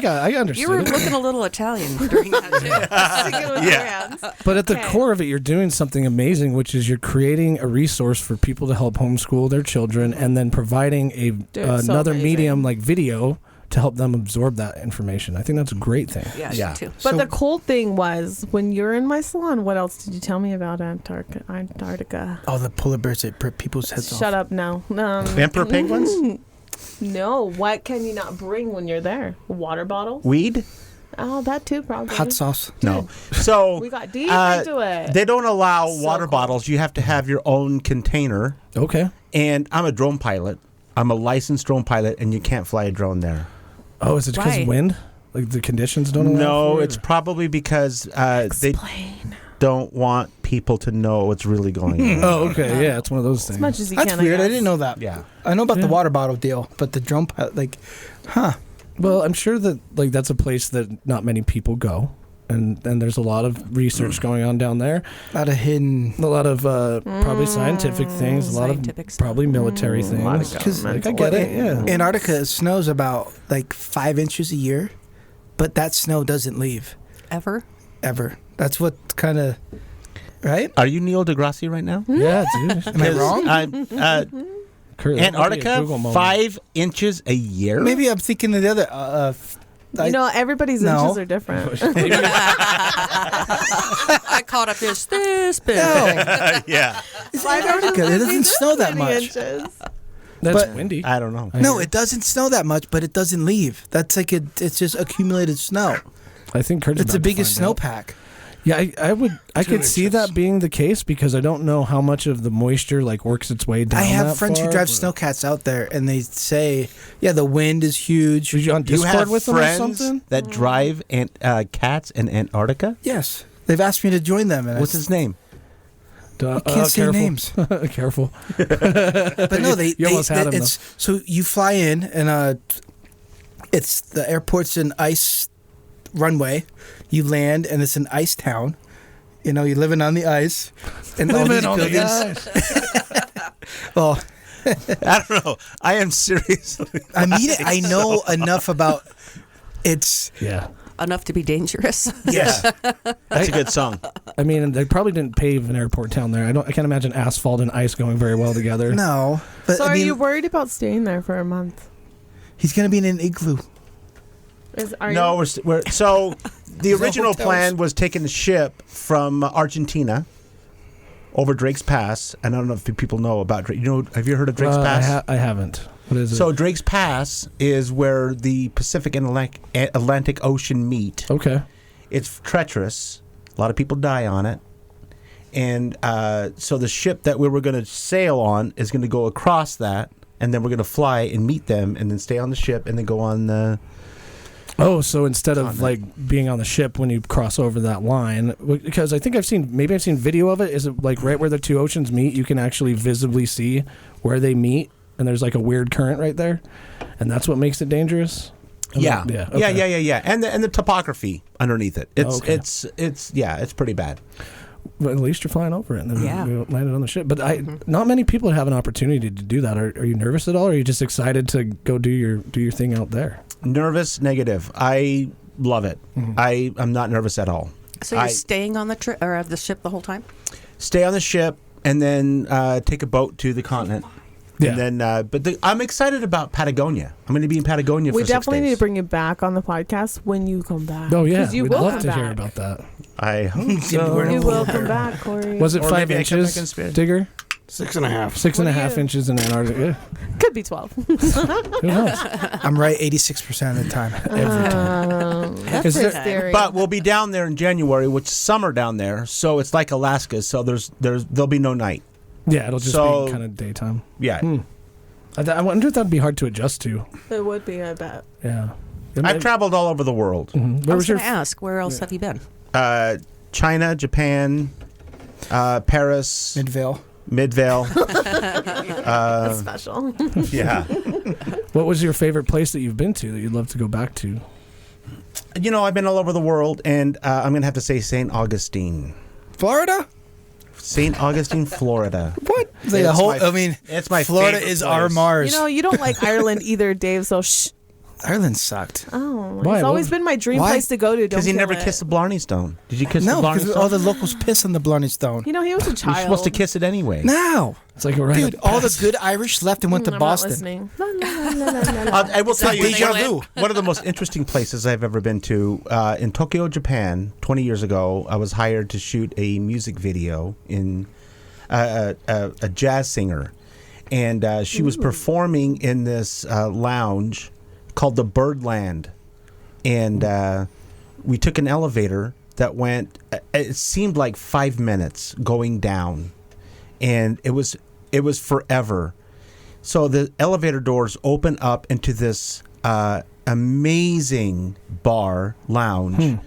I understood You were it. looking a little Italian during that too. singing with Yeah. your hands. But at the Okay. core of it, you're doing something amazing, which is you're creating a resource for people to help homeschool their children, and then providing it's so another amazing. medium like video to help them absorb that information. I think that's a great thing. Yeah, Yeah. me too. But So- the cool thing was when you're in my salon. What else did you tell me about Antarctica? All the polar bears that rip people's heads Shut off. up now. Emperor penguins? No. What can you not bring when you're there? Water bottles? Weed? Oh, that too, probably. Hot sauce. No. So We got deep uh, into it. they don't allow So water cool. bottles. You have to have your own container. Okay. And I'm a drone pilot. I'm a licensed drone pilot, and you can't fly a drone there. Oh, is it because Why? wind? Like the conditions don't allow No, for it? it's probably because they Explain. don't want people to know what's really going on. Oh, okay. Yeah, it's one of those things. As much as you That's can. weird. I guess. didn't know that. Yeah. I know about the Yeah. water bottle deal, but the drone pilot, like, huh? Well, I'm sure that that's a place that not many people go, and there's a lot of research going on down there. A lot of hidden. A lot of probably scientific things. A lot Scientific of stuff. probably military A lot of things. Because Like, I get it. Yeah. Antarctica it snows about like 5 inches a year, but that snow doesn't leave Ever? ever. That's what kind of right. Are you Neil deGrasse right now? Yeah, dude. Am I wrong? Kurt, that might be a Antarctica, Google moment. 5 inches a year? Maybe I'm thinking of the other. You know, everybody's No. inches are different. I caught up this big. No, Yeah. it's Antarctica. It doesn't snow that much. Inches. That's but- windy. I don't know. No, it doesn't snow that much, but it doesn't leave. That's like it's just accumulated snow. I think Kurt's It's the about to biggest find out. snowpack. Yeah, I could see that being the case because I don't know how much of the moisture like works its way down. I have that friends far, who drive but- snowcats out there, and they say, "Yeah, the wind is huge." Were you on You Discord have with them or friends something? that drive cats in Antarctica? Yes, they've asked me to join them, and What's his name? I can't say careful. names. Careful. But no, You almost had him, it's so you fly in, and it's the airport's an ice runway. You land, and it's an ice town. You know, you're living on the ice, and all these buildings. Well, I don't know. I am seriously. I mean, I know enough about it's. Yeah. Enough to be dangerous. Yes, That's a good song. I mean, they probably didn't pave an airport town there. I can't imagine asphalt and ice going very well together. no, but So I are mean, you worried about staying there for a month? he's gonna be in an igloo. No, we're so the There's no original hotels. plan was taking a ship from Argentina over Drake's Pass, and I don't know if people know about Drake. Have you heard of Drake's Pass? I haven't. What is it? So Drake's Pass is where the Pacific and Atlantic Ocean meet. Okay. It's treacherous. A lot of people die on it. And so the ship that we were going to sail on is going to go across that, and then we're going to fly and meet them, and then stay on the ship, and then go on the... Oh, so instead of like being on the ship when you cross over that line, because I think I've seen video of it. Is it like right where the two oceans meet? You can actually visibly see where they meet, and there's like a weird current right there, and that's what makes it dangerous. Yeah. Okay. Yeah. And the topography underneath it. It's Okay. it's pretty bad. But at least you're flying over it, and then Yeah. you landed on the ship. But not many people have an opportunity to do that. Are you nervous at all, or are you just excited to go do your thing out there? Nervous, negative. I love it. I'm not nervous at all. So you're I staying on the trip or the ship the whole time? stay on the ship and then take a boat to the continent. Yeah. And then, I'm excited about Patagonia. I'm going to be in Patagonia We for 6 definitely days. need to bring you back on the podcast when you come back. Oh yeah, 'Cause you we'd will love come to hear back. about that. I hope so. You will come back, Kory. Was it Or 5 maybe I come inches, back in spirit. Digger? 6.5. 6.5 you- inches in Antarctica. Could be 12. Who knows? I'm right 86% of the time. Every time. That's Is pretty there- scary. But we'll be down there in January, which is summer down there, so it's like Alaska. So there'll be no night. Yeah, it'll just So- be kind of daytime. Yeah. I wonder if that'd be hard to adjust to. It would be, I bet. Yeah. I've traveled all over the world. Where I was was your going to ask, where else have you been? China, Japan, Paris, Midvale. That's special. Yeah. What was your favorite place that you've been to that you'd love to go back to? You know, I've been all over the world, and I'm going to have to say St. Augustine. Florida? St. Augustine, Florida. What? The It's whole. my- I mean, it's my Florida favorite is our place. Mars. You know, you don't like Ireland either, Dave, so shh. Ireland sucked. Oh, Why? it's always What- been my dream Why? place to go to. Because he never kissed the Blarney Stone. Did you kiss the No, Blarney because Stone? all the locals piss on the Blarney Stone. You know, he was a You're child. supposed to kiss it anyway. No. It's like a rite Dude, of all the passage. good Irish left and went to I'm Boston. Not listening. La, la, la, la, la, la. I will tell you, deja vu. one of the most interesting places I've ever been to, in Tokyo, Japan, 20 years ago, I was hired to shoot a music video in a jazz singer. And she was performing in this lounge called the Birdland. And we took an elevator that went, it seemed like 5 minutes going down. And it was forever. So the elevator doors open up into this amazing bar lounge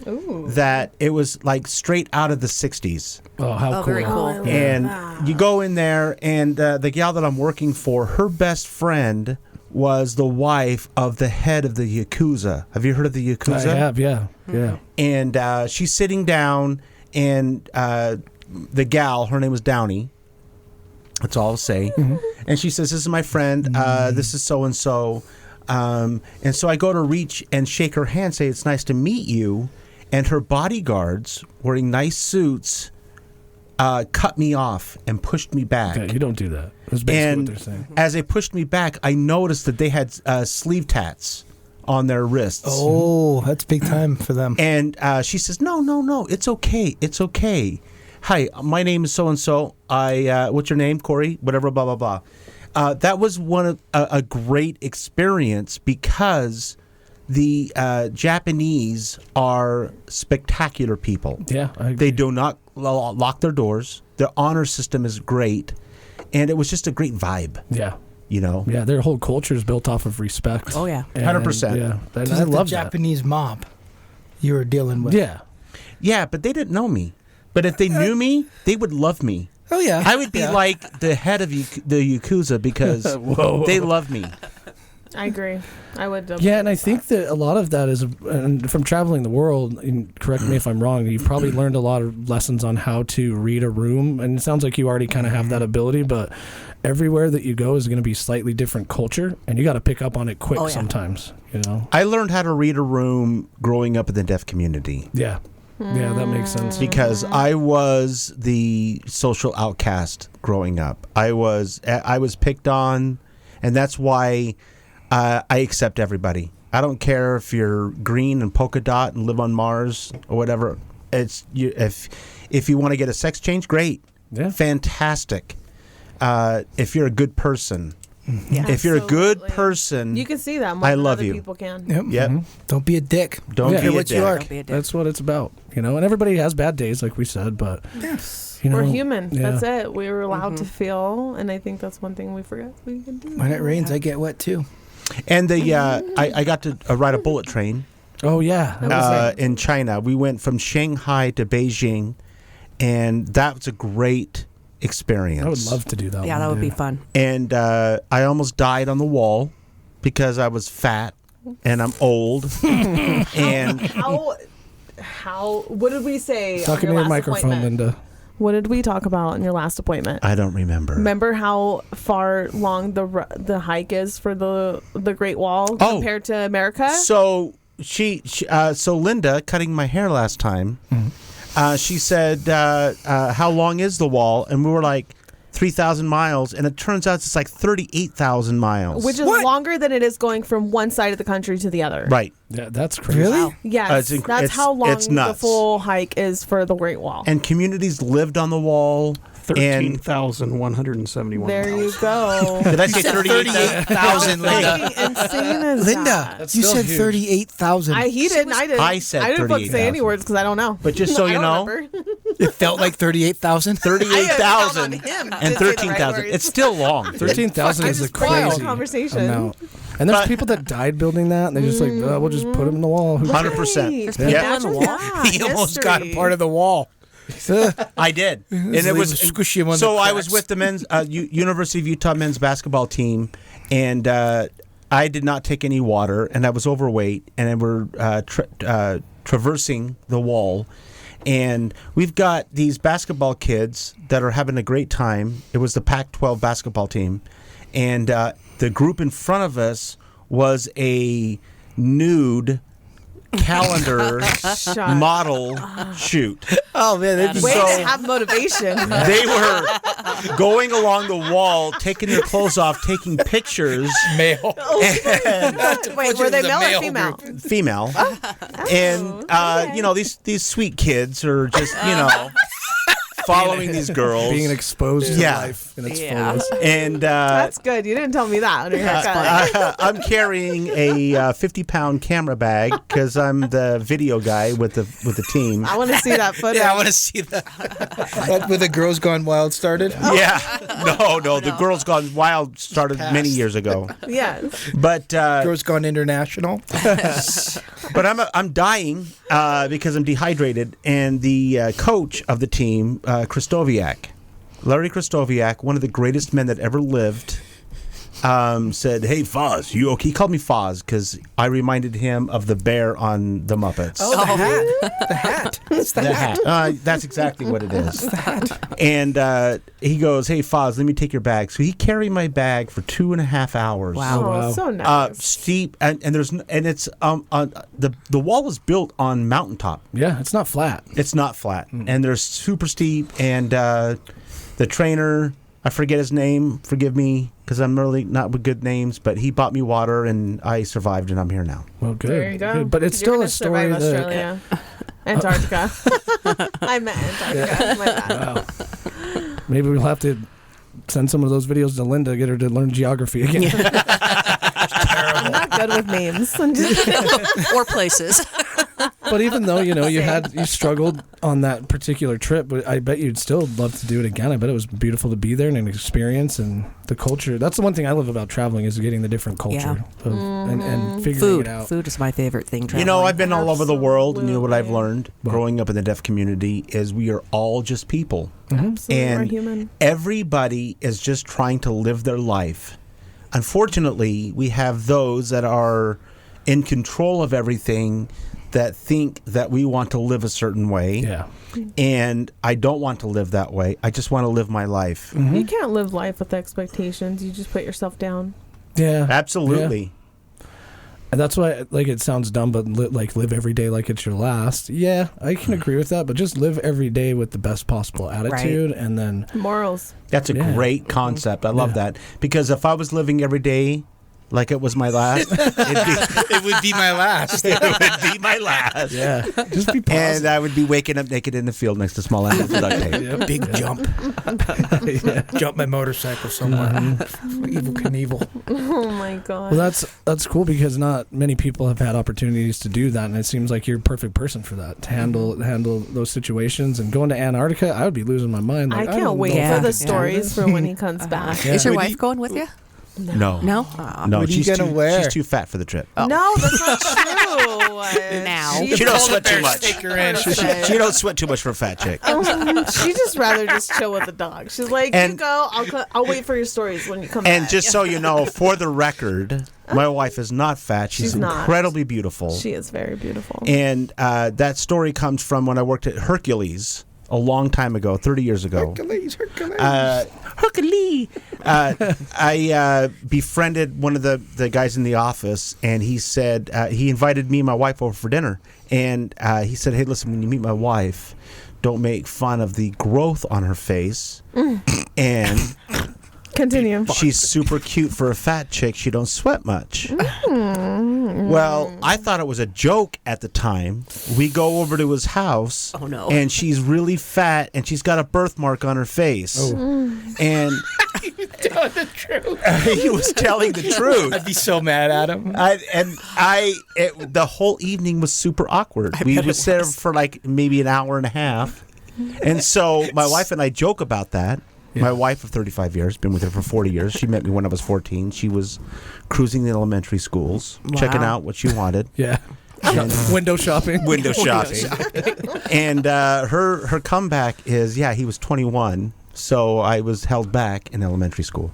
that it was like straight out of the 60s. Oh, how cool. Very cool. And you go in there, and the gal that I'm working for, her best friend was the wife of the head of the Yakuza. Have you heard of the Yakuza? I have, yeah. Yeah. And she's sitting down, and the gal, her name was Downey. That's all I'll say. And she says, "This is my friend. This is so-and-so." And so I go to reach and shake her hand, say, "It's nice to meet you." And her bodyguards, wearing nice suits, cut me off and pushed me back. Okay, you don't do that. That's basically And what they're saying. as they pushed me back, I noticed that they had sleeve tats on their wrists. Oh, that's big time for them. And she says, no, it's okay. It's okay. Hi, my name is so-and-so. What's your name? Kory? Whatever, blah, blah, blah. That was one of a great experience because the Japanese are spectacular people. Yeah, I agree. They do not lock their doors. Their honor system is great. And it was just a great vibe, Yeah. you know? Yeah, their whole culture is built off of respect. Oh, yeah. And, 100%. Yeah, and This I is the love that. Japanese mob you were dealing with. Yeah. Yeah, but they didn't know me. But if they knew me, they would love me. Oh, yeah. I would be Yeah. like the head of the Yakuza because Whoa. they love me. I agree. I would. Yeah, and I think that a lot of that is, and from traveling the world, and correct me if I'm wrong, you've probably learned a lot of lessons on how to read a room, and it sounds like you already kind of have that ability, but everywhere that you go is going to be slightly different culture, and you got to pick up on it quick Oh, yeah. sometimes, you know? I learned how to read a room growing up in the deaf community Yeah. Yeah, that makes sense. because I was the social outcast growing up. I was picked on, and that's why I accept everybody. I don't care if you're green and polka dot and live on Mars or whatever. It's you, if you want to get a sex change, great, Yeah. fantastic. If you're a good person, Yeah. if you're a good Absolutely. person, You can see that more I than love other you. people can. Yep. Yep. Don't be a dick. Don't Yeah. be a what you dick. are. Don't be a dick. That's what it's about, you know? And everybody has bad days, like we said, but, you know. We're human. Yeah. That's it. We're allowed to feel, and I think that's one thing we forget we can do. When it rains, I get wet too. And I got to ride a bullet train Oh, yeah. That was in China. We went from Shanghai to Beijing, and that was a great experience. I would love to do that. Yeah, one that would day. be fun. And I almost died on the wall because I was fat and I'm old. And How? What did we say? Talk on into your your last microphone, appointment? Linda. What did we talk about in your last appointment? I don't remember. Remember how far long the hike is for the Great Wall Oh. compared to America? So so Linda, cutting my hair last time, she said, "How long is the wall?" And we were like, 3,000 miles, and it turns out it's like 38,000 miles. Which is longer than it is going from one side of the country to the other. Right. Yeah, that's crazy. Really? Yes, that's how long it's the nuts. full hike is for the Great Wall. And communities lived on the wall. And 13,171 there miles. you go. did I say 38,000? 38,000, Linda. Fucking insane is Linda, that? That's you still said huge. 38,000. He didn't. I didn't. I said I didn't fucking say any 38,000. words because I don't know. But just so I you don't know, remember. It felt like 38,000. 38,000 him and to say the right 13,000. words. It's still long. 13,000 is a just wild crazy conversation. amount. And there's But- people that died building that, and they just like, we'll just put them in the wall. Who 100%. There's people on the wall. Yeah, He almost got a history. part of the wall. I did, and it was squishy one. so I was with the men's University of Utah men's basketball team, and I did not take any water, and I was overweight, and we're traversing the wall, and we've got these basketball kids that are having a great time. It was the Pac-12 basketball team, and the group in front of us was a nude calendar Shut model shoot. Oh man, they'd be Way So- to have motivation. They were going along the wall, taking their clothes off, taking pictures. male. Wait, were they was a male or male female? Female, and you know these sweet kids are just following these girls, being exposed to Yeah. life in its Yeah. fullest. and That's good. You didn't tell me that. When your haircut. I'm carrying a 50-pound camera bag because I'm the video guy with the team. I want to see that footage. Yeah, I want to see that. That where the Girls Gone Wild started. Yeah, no, the Girls Gone Wild started many years ago, Yes. but Girls Gone International. But I'm dying because I'm dehydrated, and the coach of the team, Larry Kristoviak, one of the greatest men that ever lived, said, "Hey, Foz, you okay?" He called me Foz because I reminded him of the bear on the Muppets. Oh, the hat. The hat. It's the, The hat. hat. That's exactly what it is. And he goes, "Hey, Foz, let me take your bag." So he carried my bag for 2.5 hours. Wow. Oh, wow. so nice. Steep, and it's the wall was built on mountaintop. Yeah, it's not flat. It's not flat, and they're super steep. And the trainer, I forget his name. Forgive me, because I'm really not with good names. But he bought me water, and I survived, and I'm here now. Well, good. There you go. Good. But it's You're still gonna a story survive that. Australia. Antarctica. I meant Antarctica. My bad. Wow. Maybe we'll have to send some of those videos to Linda, get her to learn geography again. I'm not good with names. Or places. But even though you struggled on that particular trip, but I bet you'd still love to do it again. I bet it was beautiful to be there and an experience and the culture. That's the one thing I love about traveling is getting the different culture and figuring it out. Food is my favorite thing. You know, I've been all over the world, and what I've Absolutely. learned growing up in the deaf community is we are all just people. Absolutely, we're And human. everybody is just trying to live their life. Unfortunately, we have those that are in control of everything that think that we want to live a certain way. Yeah. And I don't want to live that way. I just want to live my life. You can't live life with expectations. You just put yourself down. Yeah. Absolutely. And that's why, it sounds dumb, but live every day like it's your last. Yeah, I can agree with that, but just live every day with the best possible attitude, and then Morals. That's a Yeah. great concept. I love that. Because if I was living every day like it was my last, It would be my last. it would be my last. yeah, just be And positive. I would be waking up naked in the field next to small animals with duct tape. Big jump. Jump my motorcycle somewhere. Evil Knievel. Oh my god. Well, that's cool because not many people have had opportunities to do that, and it seems like you're a perfect person for that to handle those situations. And going to Antarctica, I would be losing my mind. I don't can't wait know if for I the could do stories this. for when he comes back. Yeah. Is your Would wife you- going with you? No. No? No, What are you she's gonna too, wear? she's too fat for the trip. No, that's not true. Now. She don't sweat too much. Take her in. She don't sweat too much for a fat chick. She just rather just chill with the dog. She's like, And- you go. I'll wait for your stories when you come And back. just so you know, for the record, my wife is not fat. She's She's not. incredibly beautiful. She is very beautiful. And that story comes from when I worked at Hercules a long time ago, 30 years ago. Hercules. Hercules. I befriended one of the guys in the office, and he said he invited me and my wife over for dinner. And he said, "Hey, listen, when you meet my wife, don't make fun of the growth on her face." And Continue. she's super cute for a fat chick. She don't sweat much. Well, I thought it was a joke at the time. We go over to his house. Oh, no. And she's really fat, and she's got a birthmark on her face. And Telling the truth. he was telling the truth. I'd be so mad at him. The whole evening was super awkward. We bet was it there was. for like maybe an hour and a half. And so my wife and I joke about that. Yeah. My wife of 35 years, been with her for 40 years. She met me when I was 14. She was cruising the elementary schools, checking out what she wanted. Yeah. And Window shopping. window shopping. And her comeback is, he was 21, so I was held back in elementary school.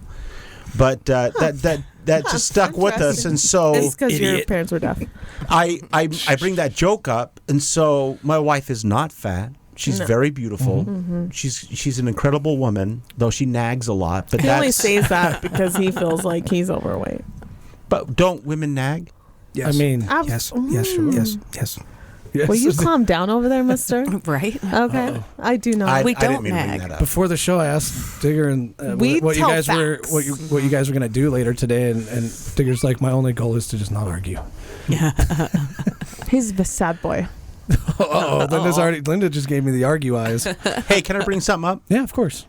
But that just stuck with us, and so It's because your parents were deaf. I bring that joke up, and so my wife is not fat. She's very beautiful. She's an incredible woman, though she nags a lot. But He only that's, says that because he feels like he's overweight. but don't women nag? Yes. I mean, Yes. Yes. yes. Will you calm down over there, mister? Right? Okay. I do not. We I didn't don't mean to bring nag. that up. Before the show, I asked Digger and We what you tell guys were facts. what you guys were gonna do later today, and Digger's like, my only goal is to just not argue. He's a sad boy. Linda just gave me the argue eyes. Hey, can I bring something up? Yeah, of course.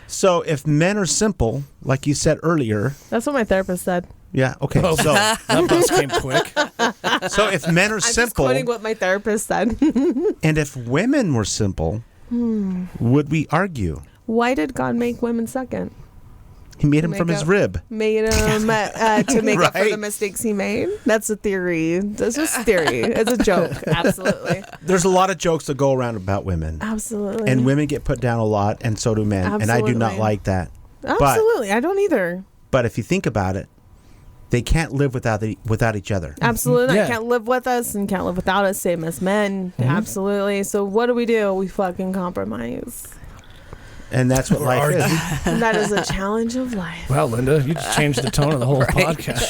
So if men are simple, like you said earlier, That's what my therapist said. okay. Oh, So that bus came quick. if men are I'm just simple, quoting what my therapist said. and if women were simple, would we argue? Why did God make women second? He made him Make from his up. rib. Made him to make up for the Right. mistakes he made. That's a theory. That's just theory. It's a joke. Absolutely. There's a lot of jokes that go around about women. Absolutely. And women get put down a lot, and so do men. And I do not Absolutely. like that. Absolutely. I don't either. But if you think about it, they can't live without each other. Absolutely. Yeah. I can't live with us and can't live without us, same as men. Absolutely. So what do? We fucking compromise. And that's what life is. And that is a challenge of life. Wow, Linda, you just changed the tone of the whole podcast.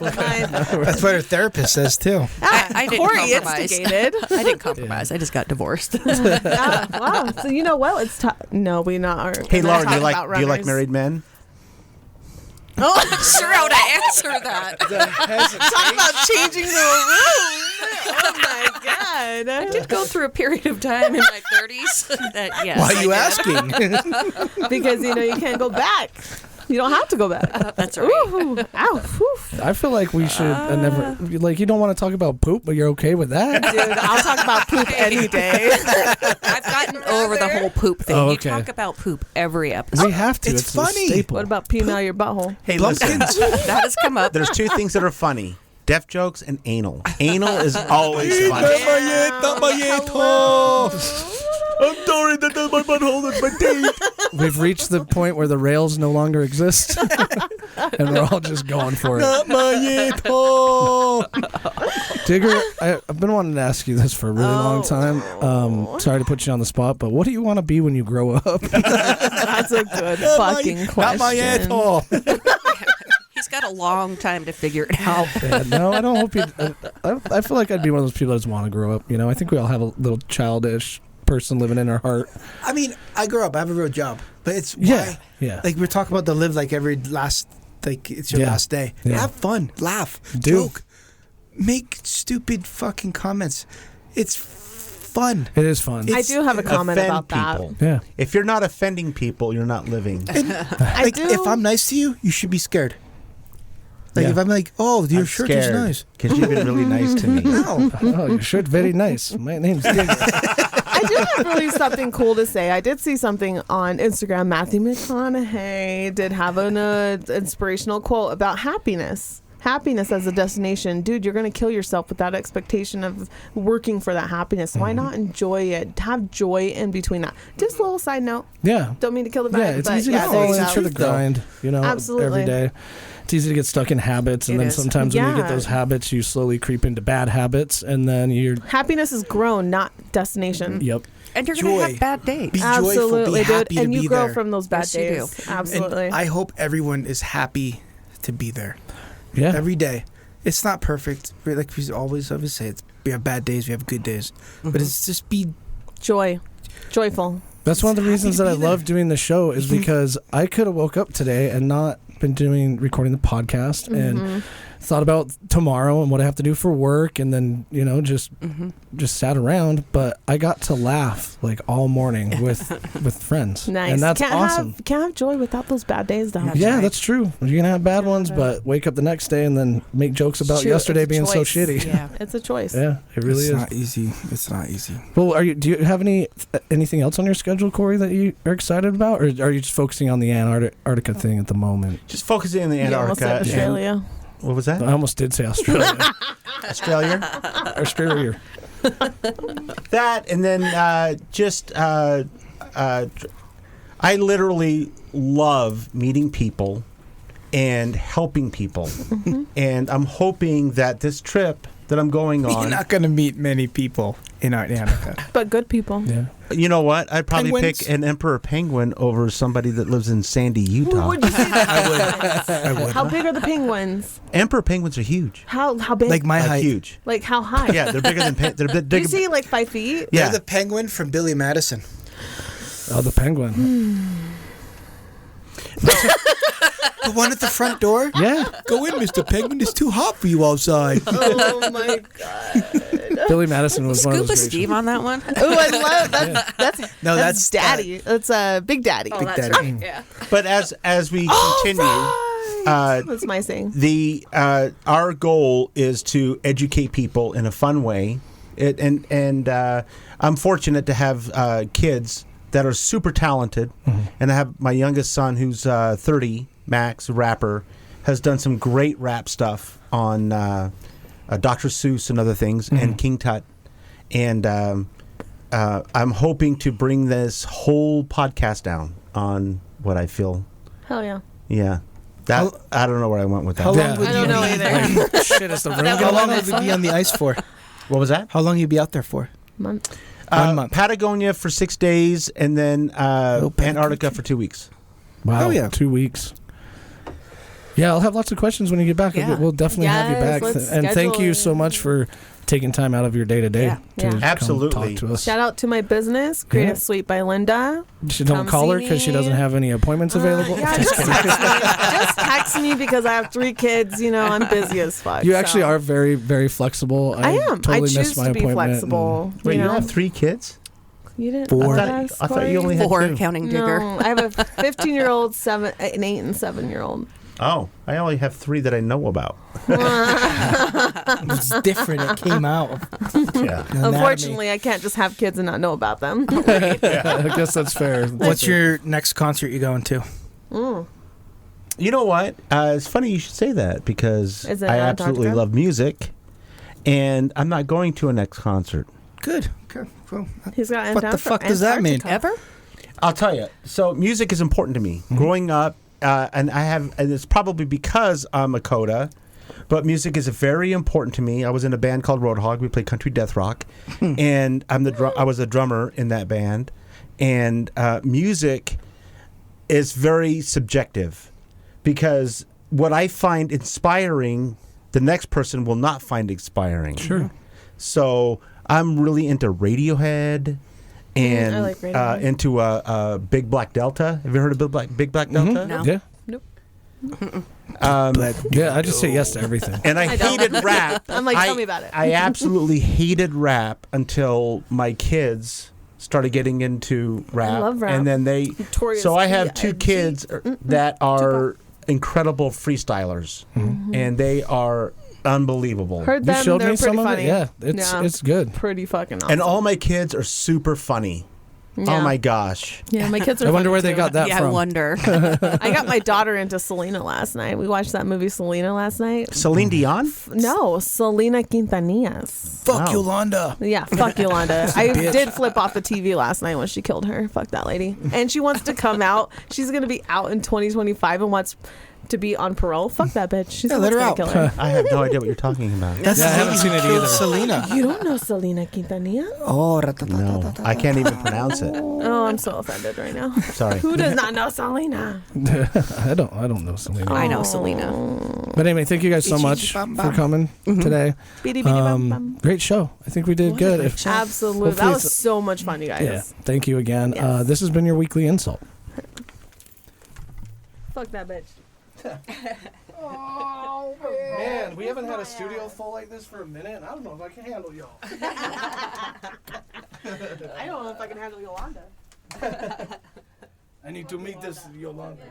That's what her therapist says too. I didn't Kory compromise. instigated. I didn't compromise. I just got divorced. Wow. So you know what? It's no, we not are. Hey, we're not Laura, do you talking about like runners. married men? Oh, I'm sure how to answer that. Talk about changing the room. Oh my god. I did go through a period of time in my 30s. That, yes, Why are you I asking? Because you can't go back. You don't have to go back. That's right. Ooh, ow, whew. I feel like we should never you don't want to talk about poop, but you're okay with that. Dude, I'll talk about poop any day. I've gotten over the whole poop thing. Oh, You okay. talk about poop every episode. We have to. It's It's funny. a staple. What about peeing out your butthole? Hey, listen. That has come up. There's two things that are funny. Deaf jokes and anal. Anal is always funny. I'm sorry that my butthole is my date. We've reached the point where the rails no longer exist, and we're all just going for it. Digger, I've been wanting to ask you this for a really long time. Sorry to put you on the spot, but what do you want to be when you grow up? That's a good fucking question. Not my asshole. He's got a long time to figure it out. Yeah, no, I don't hope you. I feel like I'd be one of those people that just want to grow up. I think we all have a little childish person living in our heart. I mean, I grew up. I have a real job, but it's Yeah, why. yeah. Like we're talking about the live like every last, like it's your Yeah. last day. Yeah. Have fun, laugh, Do. joke, make stupid fucking comments. It's fun. It is fun. I do have a comment Offend about that. people. Yeah. If you're not offending people, you're not living. I Like do. if I'm nice to you, you should be scared. Like Yeah. if I'm like, oh, your shirt is nice. because you've been really nice to me. No. Oh, your shirt very nice. My name's Digger. I do have really something cool to say. I did see something on Instagram. Matthew McConaughey did have an inspirational quote about happiness. Happiness as a destination. Dude, you're going to kill yourself with that expectation of working for that happiness. Why not enjoy it? Have joy in between that. Just a little side note. Yeah. Don't mean to kill the vibe. Yeah, it's but easy yeah, to there fall you go. into the grind, Absolutely. every day. It's easy to get stuck in habits, and It then is. sometimes when you Yeah. get those habits, you slowly creep into bad habits, and then you're, Happiness is grown, not destination. yep. And you're going to Joy. have bad days. Be joyful, Absolutely, be happy dude. And to you be grow there. from those bad Yes, you days. do. Absolutely. And I hope everyone is happy to be there Yeah. every day. It's not perfect. Like we always say, we have bad days, we have good days, but it's just be Joyful. That's one of the happy reasons to that I be there. love doing the show is because I could have woke up today and not been recording the podcast and thought about tomorrow and what I have to do for work, and then just sat around. But I got to laugh like all morning with friends. Nice. And that's can't awesome. Can't have joy without those bad days, though. Yeah, that's true. You're gonna have bad ones, but wake up the next day and then make jokes about True, yesterday it's a being so choice. shitty. Yeah. It's a choice. Yeah, it really It's is. not easy. It's not easy. Well, do you have anything else on your schedule, Kory, that you are excited about, or are you just focusing on the Antarctica thing at the moment? Just focusing on the You almost said Antarctica. Australia. What was that? I almost did say Australia. Australia. Australia. That, and then I literally love meeting people and helping people. And I'm hoping that this trip that I'm going on. You're not going to meet many people in Antarctica. But good people. Yeah. You know what? I'd probably Penguins? pick an emperor penguin over somebody that lives in Sandy, Utah. Would you say that? I would. How big are the penguins? Emperor penguins are huge. How big? Like my Like height. huge. Like how high? Yeah, they're bigger than they're Do big. you see like 5 feet? Yeah. They're the penguin from Billy Madison. Oh, the penguin. The one at the front door? Yeah. Go in, Mr. Penguin. It's too hot for you outside. Oh my god. Billy Madison was one of Scuba those. Steve on that one. Oh, I love that's No, that's daddy. That's Big Daddy. Oh, Big that's Daddy. right. Yeah. But as we continue, That's my saying. the our goal is to educate people in a fun way, I'm fortunate to have kids that are super talented, and I have my youngest son who's 30, Max, a rapper, has done some great rap stuff on Dr. Seuss and other things, and King Tut, and I'm hoping to bring this whole podcast down on what I feel. Hell yeah. Yeah. That I don't know where I went with that. How long Yeah. would I don't know either. Like, shit, is the room How going long on would you be on the ice for? What was that? How long you be out there for? Month. 1 month. Patagonia for 6 days, and then Antarctica for 2 weeks. Wow. Oh, yeah. 2 weeks. Yeah, I'll have lots of questions when you get back. Yeah. We'll definitely have you Yes, back. let's And thank schedule you it. so much for taking time out of your day to day Yeah. to Yeah. come Absolutely. talk to us. Shout out to my business, Creative Yeah. Suite by Linda. Don't come call her see because she me. doesn't have any appointments available. Yeah, just text me. Just text me because I have 3 kids. You know, I'm busy as fuck. You actually so. are very, very flexible. I am. Totally I missed choose my to be appointment. flexible. Wait, you you know? have 3 kids? You didn't. 4. ask, I thought you Kory? only had 4 2. counting digger. No, I have a 15-year-old, an 8 and 7-year-old. Oh, I only have 3 that I know about. It's different. It came out. Yeah. Unfortunately, I can't just have kids and not know about them. I guess that's fair. What's your next concert you going to? You know what? It's funny you should say that because Is it I absolutely Antarctica? love music, and I'm not going to a next concert. Good. Okay. Cool. He's got What the fuck does that mean? Ever? I'll tell you. So music is important to me. Growing up, and it's probably because I'm a coda, but music is very important to me. I was in a band called Roadhog. We played country death rock, and I was a drummer in that band. And music is very subjective because what I find inspiring, the next person will not find inspiring. Sure. So I'm really into Radiohead. And I like Radiohead. into Big Black Delta. Have you heard of Big Black Delta? No. Yeah. Um, Yeah, I just say yes to everything. and I I don't. hated rap. I'm like, tell me about it. I absolutely hated rap until my kids started getting into rap. love rap. And then Notorious so I have 2 B.I.G.. kids that are incredible freestylers. And they are unbelievable. Heard You them. showed They're me pretty some funny. of it. Yeah, it's good. pretty fucking awesome. And all my kids are super funny. Yeah. Oh my gosh. Yeah, my kids are I wonder funny where they too. got that Yeah, from. I wonder. I got my daughter into Selena last night. We watched that movie Selena last night. Celine Dion? No, Selena Quintanillas. Fuck Wow. Yolanda. Yeah, fuck Yolanda. I bitch. did flip off the TV last night when she killed her. Fuck that lady. And she wants to come out. She's going to be out in 2025 and wants to be on parole. Fuck that bitch. She's Yeah, let her gonna out. kill her. I have no idea what you're talking about. That's Yeah, I the haven't lady seen who it killed either. Selena. You don't know Selena Quintanilla? Oh, No, I can't even pronounce it. Oh, I'm so offended right now. Sorry. Who does not know Selena? I don't know Selena. I know Selena. But anyway, thank you guys so much for coming today. Beady, beady, bum, bum. Great show. I think we did good. If- Absolutely. Hopefully That was it's- so much fun, you guys. yeah, thank you again. Yes. This has been your weekly insult. Fuck that bitch. Oh man, we haven't had a studio full like this for a minute. And I don't know if I can handle y'all. I don't know if I can handle Yolanda. I need to meet this Yolanda.